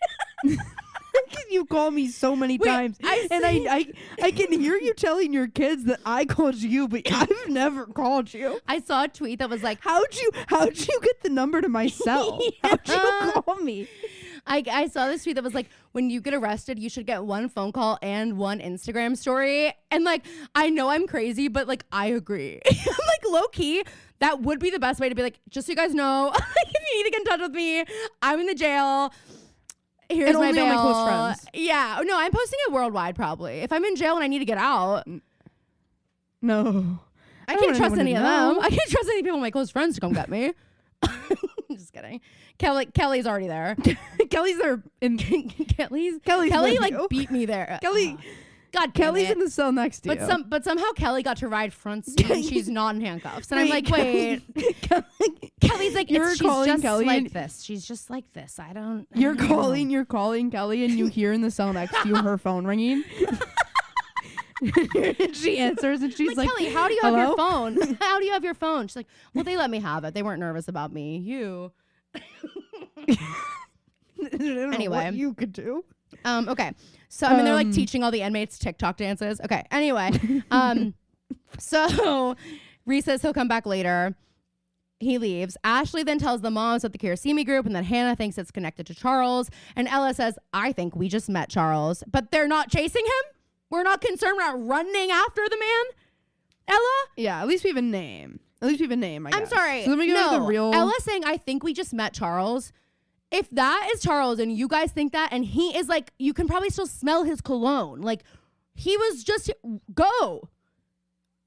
B: You call me so many times, and I can hear you telling your kids that I called you, but I've never called you.
A: I saw a tweet that was like,
B: how'd you get the number to my cell? How'd you call me?
A: I saw this tweet that was like, when you get arrested, you should get one phone call and one Instagram story. And like, I know I'm crazy, but like, I agree. I'm like, low key, that would be the best way to be like, just so you guys know, if you need to get in touch with me, I'm in the jail. Here's
B: and
A: my
B: only
A: bail.
B: on my close friends.
A: Yeah. No, I'm posting it worldwide probably. If I'm in jail and I need to get out.
B: No.
A: I can't trust any of them. I can't trust any people, my close friends, to come get me. Just kidding. Kelly's already there.
B: Kelly's there.
A: Kelly like beat me there.
B: Kelly.
A: God,
B: Kelly's in the cell next to you.
A: But somehow Kelly got to ride front seat and she's not in handcuffs. And I'm like, wait. Kelly's like, she's just Kelly like this. She's just like this.
B: You're calling Kelly, and you hear in the cell next to you her phone ringing. She answers and she's like,
A: Kelly, how do you have your phone? How do you have your phone? She's like, well, they let me have it. They weren't nervous about me. You. Anyway,
B: what you could do.
A: Okay. So I mean, they're like teaching all the inmates TikTok dances. Okay. Anyway, so Reese says he'll come back later. He leaves. Ashley then tells the moms at the Karasimi group, and then Hannah thinks it's connected to Charles. And Ella says, I think we just met Charles, but they're not chasing him. We're not concerned about running after the man. Ella?
B: Yeah, at least we have a name. I guess.
A: I'm sorry.
B: So let me go to the real.
A: Ella saying, I think we just met Charles. If that is Charles and you guys think that, and he is like, you can probably still smell his cologne. Like, he was just, go.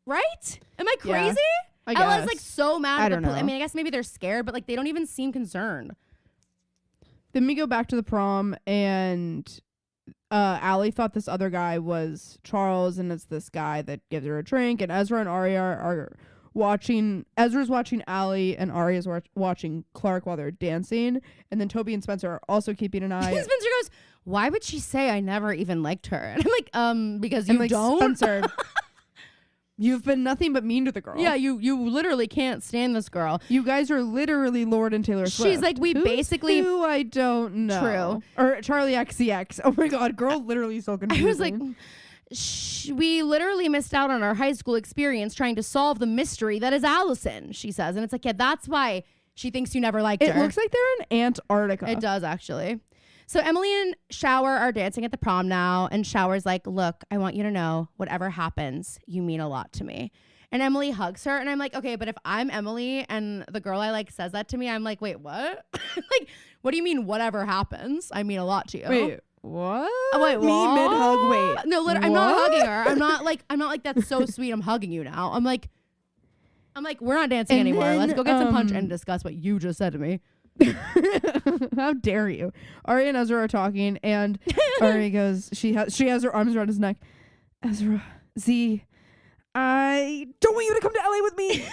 A: Right? Am I crazy?
B: I guess.
A: Ella's like so mad at the police.
B: know.
A: I mean, I guess maybe they're scared, but like they don't even seem concerned.
B: Then we go back to the prom, and Allie thought this other guy was Charles, and it's this guy that gives her a drink, and Ezra and Aria are watching. Ezra's watching Allie, and Aria's watching Clark while they're dancing, and then Toby and Spencer are also keeping an eye.
A: Spencer goes, why would she say I never even liked her? And I'm like, because you don't?
B: Spencer, you've been nothing but mean to the girl.
A: Yeah, you literally can't stand this girl.
B: You guys are literally Lord and Taylor Swift.
A: She's like, who
B: I don't know.
A: True.
B: Or Charlie XCX. Oh my God, girl literally so confusing.
A: I was like, we literally missed out on our high school experience trying to solve the mystery that is Allison, she says. And it's like, yeah, that's why she thinks you never liked her.
B: It looks like they're in Antarctica.
A: It does, actually. So Emily and Shower are dancing at the prom now, and Shower's like, look, I want you to know, whatever happens, you mean a lot to me. And Emily hugs her, and I'm like, okay, but if I'm Emily and the girl I like says that to me, I'm like, wait, what? Like, what do you mean whatever happens? I mean a lot to you.
B: Wait, what?
A: Oh, wait,
B: Me
A: what?
B: mid-hug, wait.
A: No, literally, I'm not hugging her. I'm not like, that's so sweet, I'm hugging you now. I'm like, we're not dancing anymore.
B: Then,
A: let's go get some punch and discuss what you just said to me.
B: How dare you? Ari and Ezra are talking, and Ari goes, she has her arms around his neck. Ezra, Z, I don't want you to come to LA with me.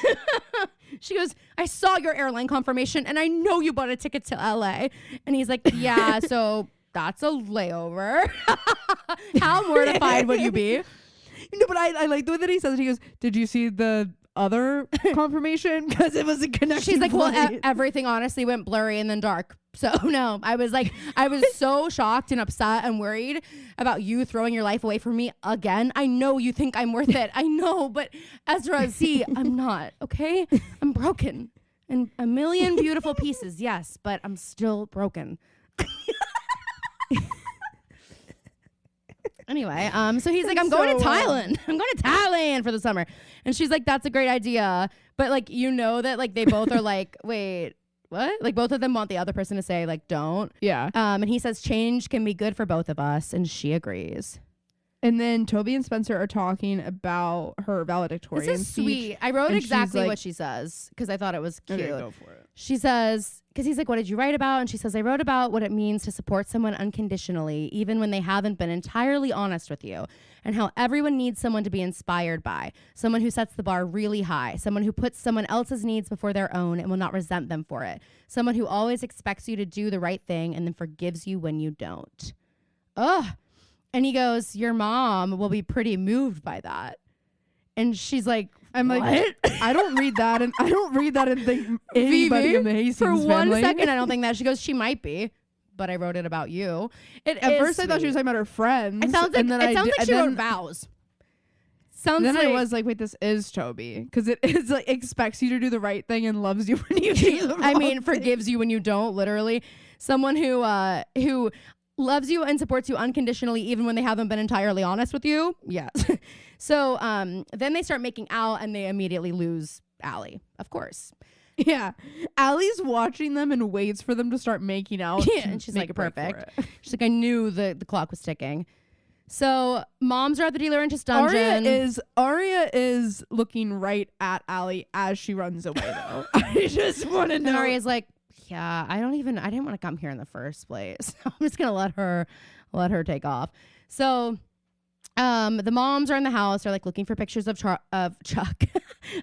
A: She goes, I saw your airline confirmation and I know you bought a ticket to LA. And he's like, yeah, so that's a layover. How mortified would you be?
B: No, but I like the way that he says it. He goes, did you see the other confirmation? Because it was a connection.
A: She's like, well, everything honestly went blurry and then dark. So no, I was so shocked and upset and worried about you throwing your life away from me again. I know you think I'm worth it. I know, but Ezra, see, I'm not, okay? I'm broken in a million beautiful pieces, yes, but I'm still broken. Anyway, so he's like, I'm going to Thailand. I'm going to Thailand for the summer. And she's like, that's a great idea. But like, you know that like they both are like, wait, what? Like both of them want the other person to say like, don't.
B: Yeah.
A: And he says change can be good for both of us. And she agrees.
B: And then Toby and Spencer are talking about her valedictorian
A: This is
B: speech.
A: sweet. I wrote exactly
B: like,
A: what she says because I thought it was cute.
B: Okay, go for it.
A: She says, because he's like, what did you write about? And she says, I wrote about what it means to support someone unconditionally, even when they haven't been entirely honest with you, and how everyone needs someone to be inspired by, someone who sets the bar really high, someone who puts someone else's needs before their own and will not resent them for it, someone who always expects you to do the right thing and then forgives you when you don't. Ugh. And he goes, your mom will be pretty moved by that. And she's like,
B: I'm
A: what?
B: like, I don't read that and think anybody in the Hastings
A: for one
B: family.
A: second, I don't think that. She goes, she might be, but I wrote it about you.
B: At first, I thought she was talking about her friends.
A: It sounds like she wrote vows.
B: Then I was like, wait, this is Toby, because it is like expects you to do the right thing and loves you when you do the wrong thing.
A: Forgives you when you don't. Literally, someone who loves you and supports you unconditionally, even when they haven't been entirely honest with you. Yes. So then they start making out, and they immediately lose Allie, of course.
B: Yeah. Allie's watching them and waits for them to start making out.
A: Yeah, and she's like, perfect. She's like, I knew the clock was ticking. So moms are at the DeLaurentis dungeon.
B: Aria is looking right at Allie as she runs away, though. I just want to know.
A: And Aria's like, yeah, I didn't want to come here in the first place. I'm just gonna let her take off. So the moms are in the house. They're like looking for pictures of Chuck,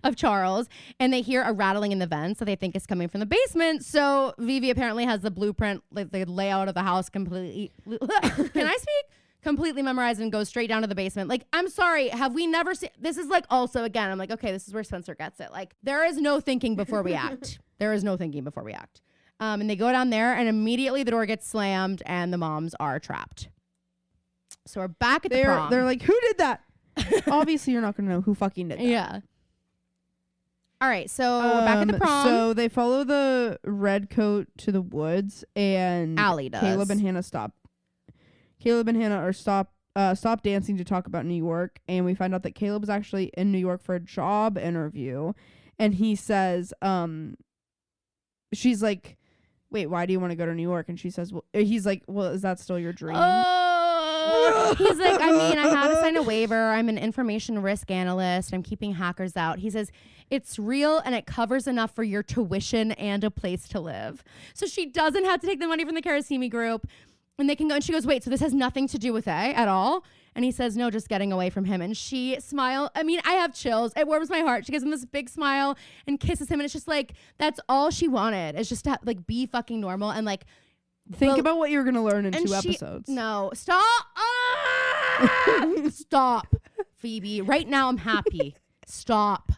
A: of Charles, and they hear a rattling in the vents that they think is coming from the basement. So Vivi apparently has the blueprint, like the layout of the house completely. Can I speak? Completely memorized and goes straight down to the basement. Like, I'm sorry, have we never seen this? Is like also again, I'm like, okay, this is where Spencer gets it. Like, there is no thinking before we act. There is no thinking before we act. And they go down there, and immediately the door gets slammed, and the moms are trapped. So we're back at the prom.
B: They're like, who did that? Obviously, you're not going to know who fucking did that.
A: Yeah. All right, so we're back at the prom.
B: So they follow the red coat to the woods, and
A: Allie does.
B: Caleb and Hannah stop dancing to talk about New York, and we find out that Caleb is actually in New York for a job interview, and he says, she's like, wait, why do you want to go to New York? And she says, well, he's like, well, is that still your dream?
A: He's like, I mean, I had to sign a waiver. I'm an information risk analyst. I'm keeping hackers out. He says, it's real and it covers enough for your tuition and a place to live. So she doesn't have to take the money from the Karasimi group, and they can go. And she goes, wait, so this has nothing to do with A at all? And he says, no, just getting away from him. And she smiles. I mean, I have chills. It warms my heart. She gives him this big smile and kisses him. And it's just like, that's all she wanted. It's just to like be fucking normal and like
B: think about what you're going to learn in 2 episodes.
A: No, stop. Stop, Phoebe. Right now I'm happy. Stop.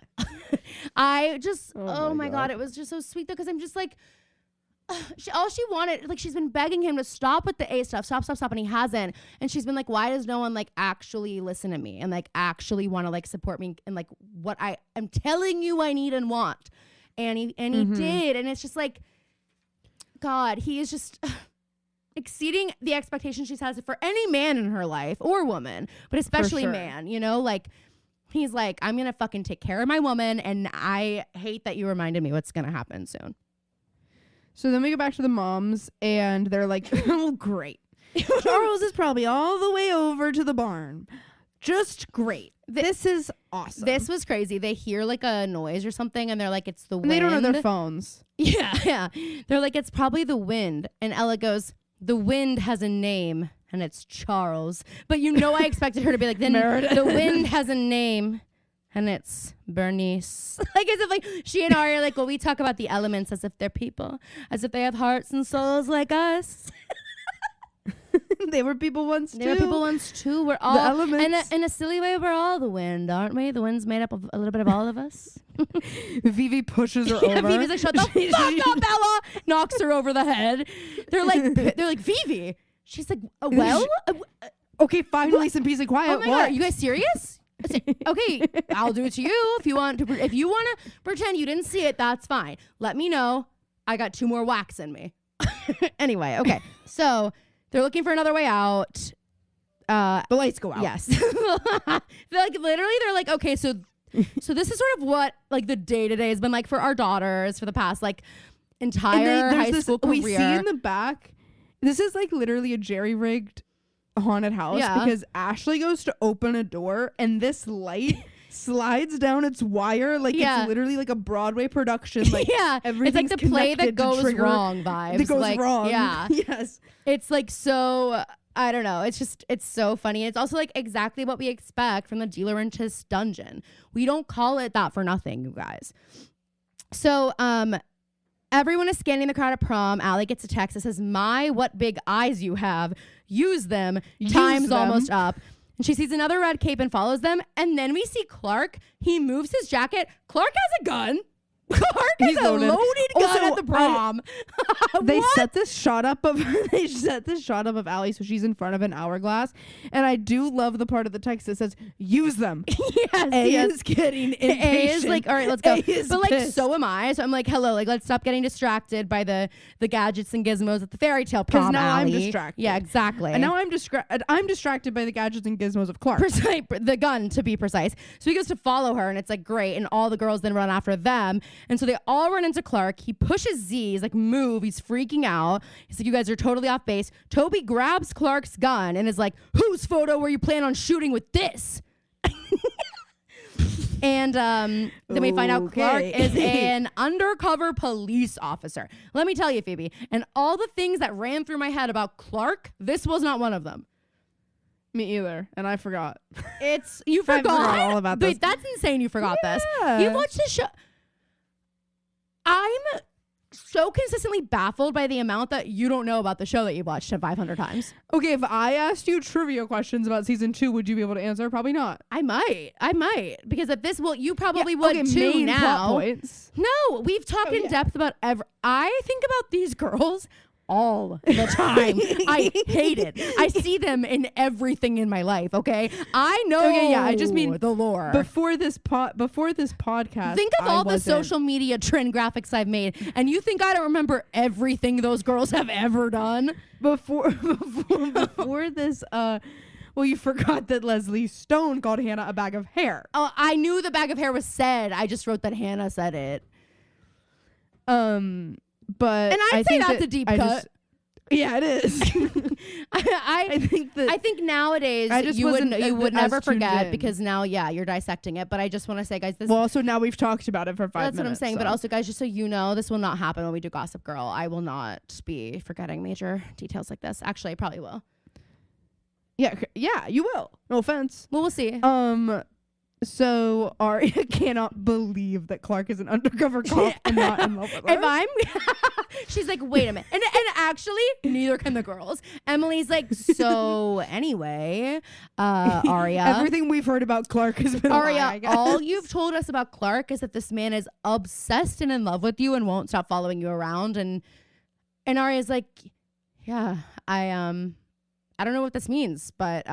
A: I just, oh my God. It was just so sweet though. Because I'm just like, all she wanted, like, she's been begging him to stop with the A stuff, stop, and he hasn't. And she's been like, why does no one like actually listen to me and like actually want to like support me and like what I am telling you I need and want? And he did, and it's just like, God, he is just exceeding the expectations she has for any man in her life or woman, but especially man. You know, like He's like, I'm going to fucking take care of my woman, and I hate that you reminded me what's going to happen soon.
B: So then we go back to the moms, and they're like, oh, great. Charles is probably all the way over to the barn. Just great. This is awesome.
A: This was crazy. They hear like a noise or something, and they're like, it's the wind.
B: They don't know their phones.
A: Yeah. They're like, it's probably the wind. And Ella goes, the wind has a name, and it's Charles. But I expected her to be like, then the wind has a name, and it's Bernice. Like, as if like she and Ari are like, well, we talk about the elements as if they're people, as if they have hearts and souls like us.
B: They were people once too.
A: We're all
B: the elements.
A: In a silly way, we're all the wind, aren't we? The wind's made up of a little bit of all of us.
B: Vivi pushes her over.
A: Vivi's like, shut the fuck up, Bella. Knocks her over the head. They're like, Vivi. She's like, well,
B: okay, finally some peace and quiet.
A: Oh my God, are you guys serious? Okay, I'll do it to you if you want to. If you want to pretend you didn't see it, that's fine. Let me know. I got 2 more wax in me. Anyway, okay, so. They're looking for another way out.
B: The lights go out.
A: Yes. They're like, okay, so this is sort of what like the day-to-day has been like for our daughters for the past like entire high school career.
B: We see in the back, this is like literally a jerry-rigged haunted house because Ashley goes to open a door and this light slides down its wire like it's literally like a Broadway production. Like
A: it's like the play that goes wrong vibes.
B: That goes
A: like,
B: wrong.
A: Yeah.
B: Yes.
A: It's like so, I don't know. It's so funny. It's also like exactly what we expect from the De Laurentiis dungeon. We don't call it that for nothing, you guys. So, everyone is scanning the crowd at prom. Allie gets a text that says, "My, what big eyes you have. Use them. Time's almost up." And she sees another red cape and follows them. And then we see Clark. He moves his jacket. Clark has a gun. Clark has a loaded gun at the prom.
B: They set this shot up of Allie so she's in front of an hourglass. And I do love the part of the text that says, use them.
A: Yes.
B: A is getting impatient.
A: A is like, all right, let's go. But like,
B: pissed.
A: so am I. So I'm like, hello, like, let's stop getting distracted by the gadgets and gizmos at the fairy tale prom.
B: Because now
A: Allie.
B: I'm distracted.
A: Yeah, exactly.
B: And now I'm distracted by the gadgets and gizmos of Clark.
A: The gun, to be precise. So he goes to follow her, and it's like, great. And all the girls then run after them. And so they all run into Clark. He pushes Z. He's like, move. He's freaking out. He's like, you guys are totally off base. Toby grabs Clark's gun and is like, whose photo were you planning on shooting with this? And then we find out Clark is an undercover police officer. Let me tell you, Phoebe, and all the things that ran through my head about Clark, this was not one of them.
B: Me either. And I forgot.
A: You forgot?
B: I forgot all about this.
A: Wait, that's insane you forgot this.
B: Yeah.
A: You watched this show. I'm so consistently baffled by the amount that you don't know about the show that you've watched 500 times.
B: Okay, if I asked you trivia questions about season 2, would you be able to answer? Probably not.
A: I might. Because at this, you probably would too
B: main
A: now.
B: Plot points.
A: No, we've talked in depth about I think about these girls all the time. I hate it. I see them in everything in my life, okay? I know.
B: Okay, yeah, I just mean
A: the lore.
B: Before this podcast,
A: think of all the social media trend graphics I've made, and you think I don't remember everything those girls have ever done?
B: Before this, well, you forgot that Leslie Stone called Hannah a bag of hair.
A: Oh, I knew the bag of hair was said. I just wrote that Hannah said it.
B: But
A: and I'd say that's a deep cut.
B: Yeah, it is.
A: I think nowadays you would never forget because now you're dissecting it. But I just want to say, guys, this.
B: Well, also now we've talked about it for 5 minutes.
A: That's what I'm saying. So. But also, guys, just so you know, this will not happen when we do Gossip Girl. I will not be forgetting major details like this. Actually, I probably will.
B: Yeah, you will. No offense.
A: Well, we'll see.
B: So Aria cannot believe that Clark is an undercover cop and not in love with her.
A: She's like, wait a minute. And actually, neither can the girls. Emily's like, so anyway, Aria.
B: Everything we've heard about Clark has been
A: Aria,
B: a lie, I guess.
A: all you've told us about Clark is that this man is obsessed and in love with you and won't stop following you around. And Aria's like, yeah, I don't know what this means, but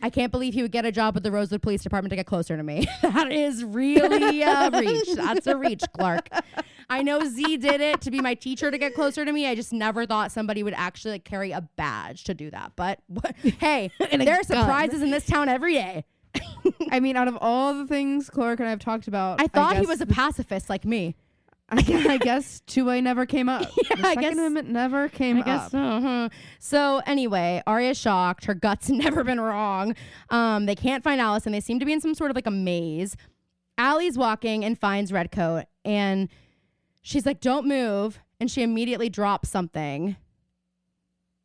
A: I can't believe he would get a job with the Rosewood Police Department to get closer to me. That is really a reach. That's a reach, Clark. I know Z did it to be my teacher to get closer to me. I just never thought somebody would actually carry a badge to do that. But hey, there are surprises in this town every day.
B: I mean, out of all the things Clark and I have talked about,
A: I thought he was a pacifist like me.
B: I guess 2A never came up. Yeah, the Second Amendment never came up. I guess
A: so. So anyway, Arya's shocked. Her gut's never been wrong. They can't find Alice, and they seem to be in some sort of like a maze. Allie's walking and finds Redcoat, and she's like, don't move. And she immediately drops something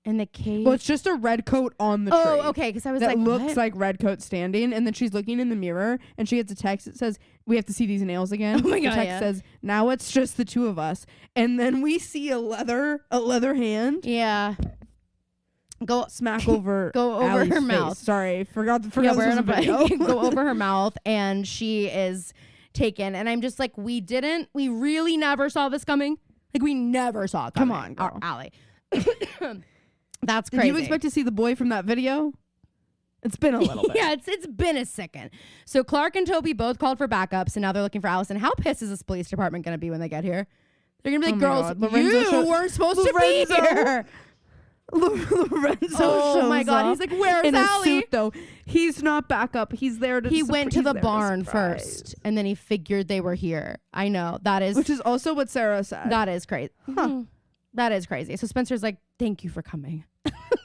A: in the cave.
B: Well, it's just a Redcoat on the tree.
A: Oh, okay. Because I was like,
B: looks
A: what?
B: like Redcoat standing, and then she's looking in the mirror, and she gets a text that says, we have to see these nails again.
A: Oh my God,
B: the text says, now it's just the two of us. And then we see a leather hand.
A: Yeah.
B: Go smack over
A: Allie's
B: her
A: mouth.
B: Sorry, forgot
A: we're
B: this was a video.
A: Go over her mouth, and she is taken. And I'm just like, we really never saw this coming. Like, we never saw it coming.
B: Come on, girl.
A: Allie. That's crazy.
B: Did you expect to see the boy from that video? It's been a little bit.
A: Yeah, it's been a second. So Clark and Toby both called for backups, and now they're looking for Allison. How pissed is this police department going to be when they get here? They're going to be like, girls, you weren't supposed to be here.
B: Lorenzo
A: oh my God, he's like, where's
B: in
A: Allie?
B: A suit, though. He's not backup. He's there to.
A: He went to the barn first, and then he figured they were here. I know
B: which is also what Sarah said.
A: That is crazy. Huh. That is crazy. So Spencer's like, thank you for coming.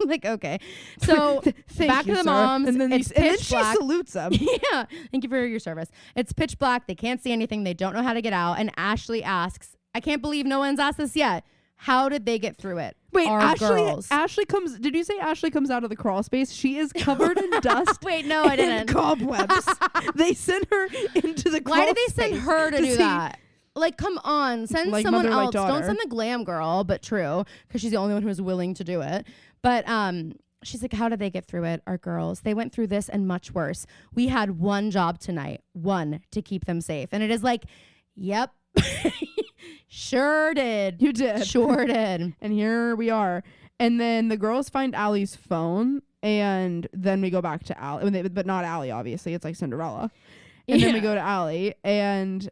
A: Like, okay. So back to the moms.
B: And then, she salutes them.
A: Yeah. Thank you for your service. It's pitch black. They can't see anything. They don't know how to get out. And Ashley asks, I can't believe no one's asked this yet. How did they get through it?
B: Wait, Ashley comes. Did you say Ashley comes out of the crawl space? She is covered in dust.
A: Wait, no, I didn't.
B: Cobwebs. They send her into the crawl
A: Why did they send her to do that? Like, come on, send
B: like
A: someone
B: mother,
A: else.
B: like
A: Don't send the glam girl, but true, because she's the only one who's willing to do it. But she's like, how did they get through it? Our girls, they went through this and much worse. We had one job tonight, one, to keep them safe. And it is like, yep, sure did.
B: You did.
A: Sure did.
B: And here we are. And then the girls find Allie's phone, and then we go back to Allie, but not Allie, obviously. It's like Cinderella. And then we go to Allie, and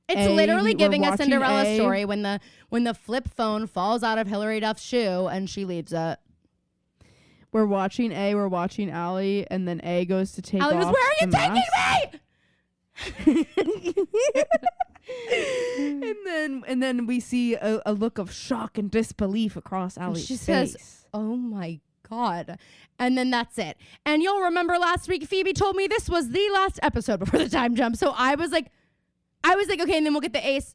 A: it's literally giving a Cinderella story when the flip phone falls out of Hillary Duff's shoe and she leaves it.
B: We're watching Allie, and then A goes to take
A: Allie
B: off
A: goes, where are you taking
B: me? and then we see a look of shock and disbelief across Allie's face.
A: Says, oh my God. And then that's it. And you'll remember last week Phoebe told me this was the last episode before the time jump. So I was like, okay, and then we'll get the ace.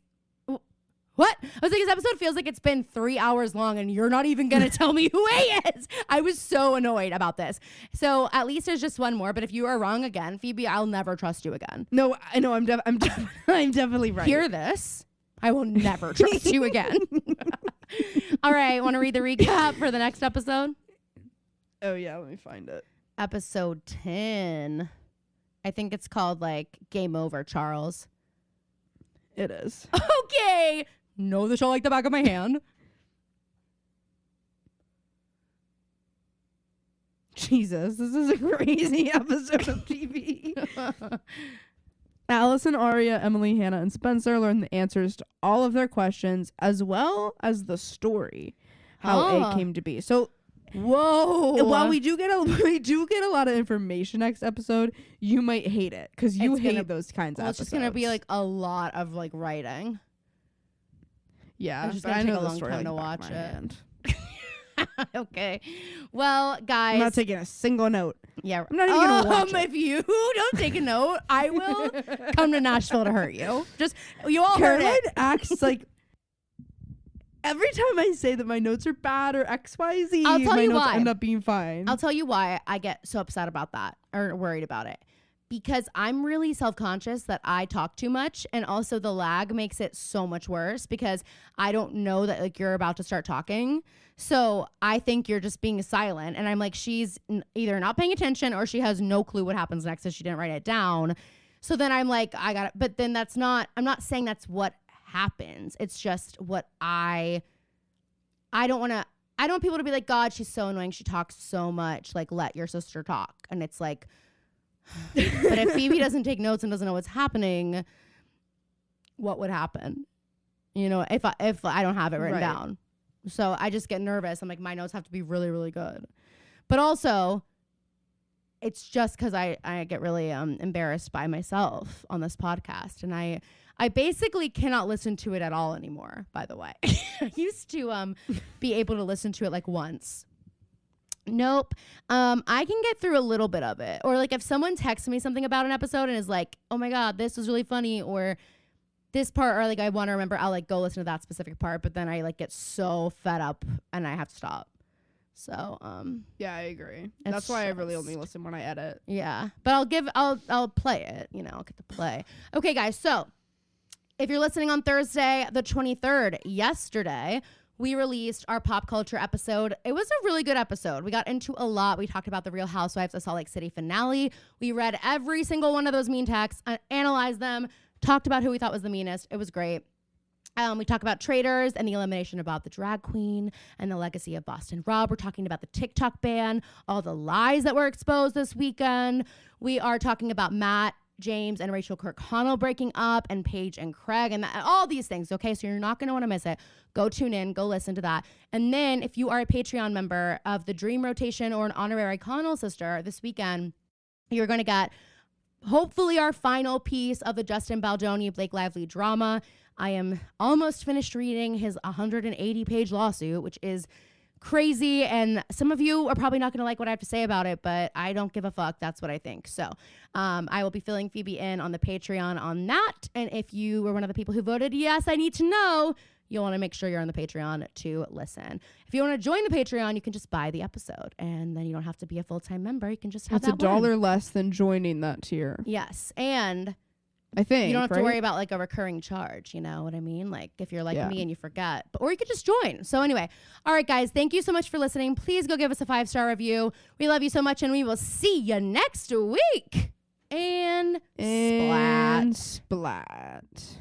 A: What? I was like, this episode feels like it's been 3 hours long and you're not even going to tell me who A is. I was so annoyed about this. So at least there's just one more. But if you are wrong again, Phoebe, I'll never trust you again.
B: No, I know. I'm definitely right.
A: Hear this. I will never trust you again. All right. Want to read the recap for the next episode?
B: Oh, yeah. Let me find it.
A: Episode 10. I think it's called like Game Over, Charles.
B: It is.
A: Okay. Know the show like the back of my hand.
B: Jesus, this is a crazy episode of TV. Alice and Arya, Emily, Hannah, and Spencer learn the answers to all of their questions, as well as the story, how A came to be. So,
A: whoa!
B: While we do get a lot of information next episode, you might hate it because you hate those kinds of episodes.
A: It's just gonna be like a lot of like writing.
B: Yeah,
A: it's just gonna take a long time to watch it. Okay. Well, guys,
B: I'm not taking a single note.
A: Yeah,
B: I'm not even gonna watch it.
A: If you don't take a note, I will come to Nashville to hurt you. Just you all
B: Caroline
A: heard it.
B: Acts like every time I say that my notes are bad or XYZ,
A: I'll tell
B: my
A: you
B: notes
A: why.
B: end up being fine.
A: I'll tell you why I get so upset about that or worried about it. Because I'm really self-conscious that I talk too much, and also the lag makes it so much worse because I don't know that like you're about to start talking. So I think you're just being silent, and I'm like, she's either not paying attention or she has no clue what happens next if she didn't write it down. So then I'm like, I got it. But then I'm not saying that's what happens. It's just what I don't want people to be like, God, she's so annoying. She talks so much. Like, let your sister talk. And it's like, but if Phoebe doesn't take notes and doesn't know what's happening, what would happen? You know, if I don't have it written down. So I just get nervous. I'm like, my notes have to be really, really good. But also, it's just because I get really embarrassed by myself on this podcast, and I basically cannot listen to it at all anymore, by the way. I used to be able to listen to it like once. Nope. I can get through a little bit of it. Or like if someone texts me something about an episode and is like, oh my God, this was really funny, or this part, or like I want to remember, I'll like go listen to that specific part, but then I like get so fed up and I have to stop. So
B: yeah, I agree. That's why I really only listen when I edit.
A: Yeah. But I'll play it, I'll get to play. Okay, guys, so if you're listening on Thursday, the 23rd, yesterday, we released our pop culture episode. It was a really good episode. We got into a lot. We talked about the Real Housewives of Salt Lake City finale. We read every single one of those mean texts, analyzed them, talked about who we thought was the meanest. It was great. We talk about traitors and the elimination of Bob the drag queen and the legacy of Boston Rob. We're talking about the TikTok ban, all the lies that were exposed this weekend. We are talking about Matt, James, and Rachel Kirkconnell breaking up, and Paige and Craig, and all these things. Okay, so you're not going to want to miss it. Go tune in, go listen to that. And then if you are a Patreon member of the Dream Rotation or an honorary Connell sister this weekend, you're going to get hopefully our final piece of the Justin Baldoni Blake Lively drama. I am almost finished reading his 180-page lawsuit, which is crazy, and some of you are probably not going to like what I have to say about it, but I don't give a fuck. That's what I think. So I will be filling Phoebe in on the Patreon on that, and if you were one of the people who voted yes, I need to know, you'll want to make sure you're on the Patreon to listen. If you want to join the Patreon, you can just buy the episode, and then you don't have to be a full-time member. You can just have
B: That's $1 less than joining that tier.
A: Yes, and
B: I think
A: you don't have to worry about like a recurring charge, you know what I mean? Like if you're like me and you forget, or you could just join. So anyway, all right, guys, thank you so much for listening. Please go give us a 5-star review. We love you so much, and we will see you next week. And splat.
B: Splat.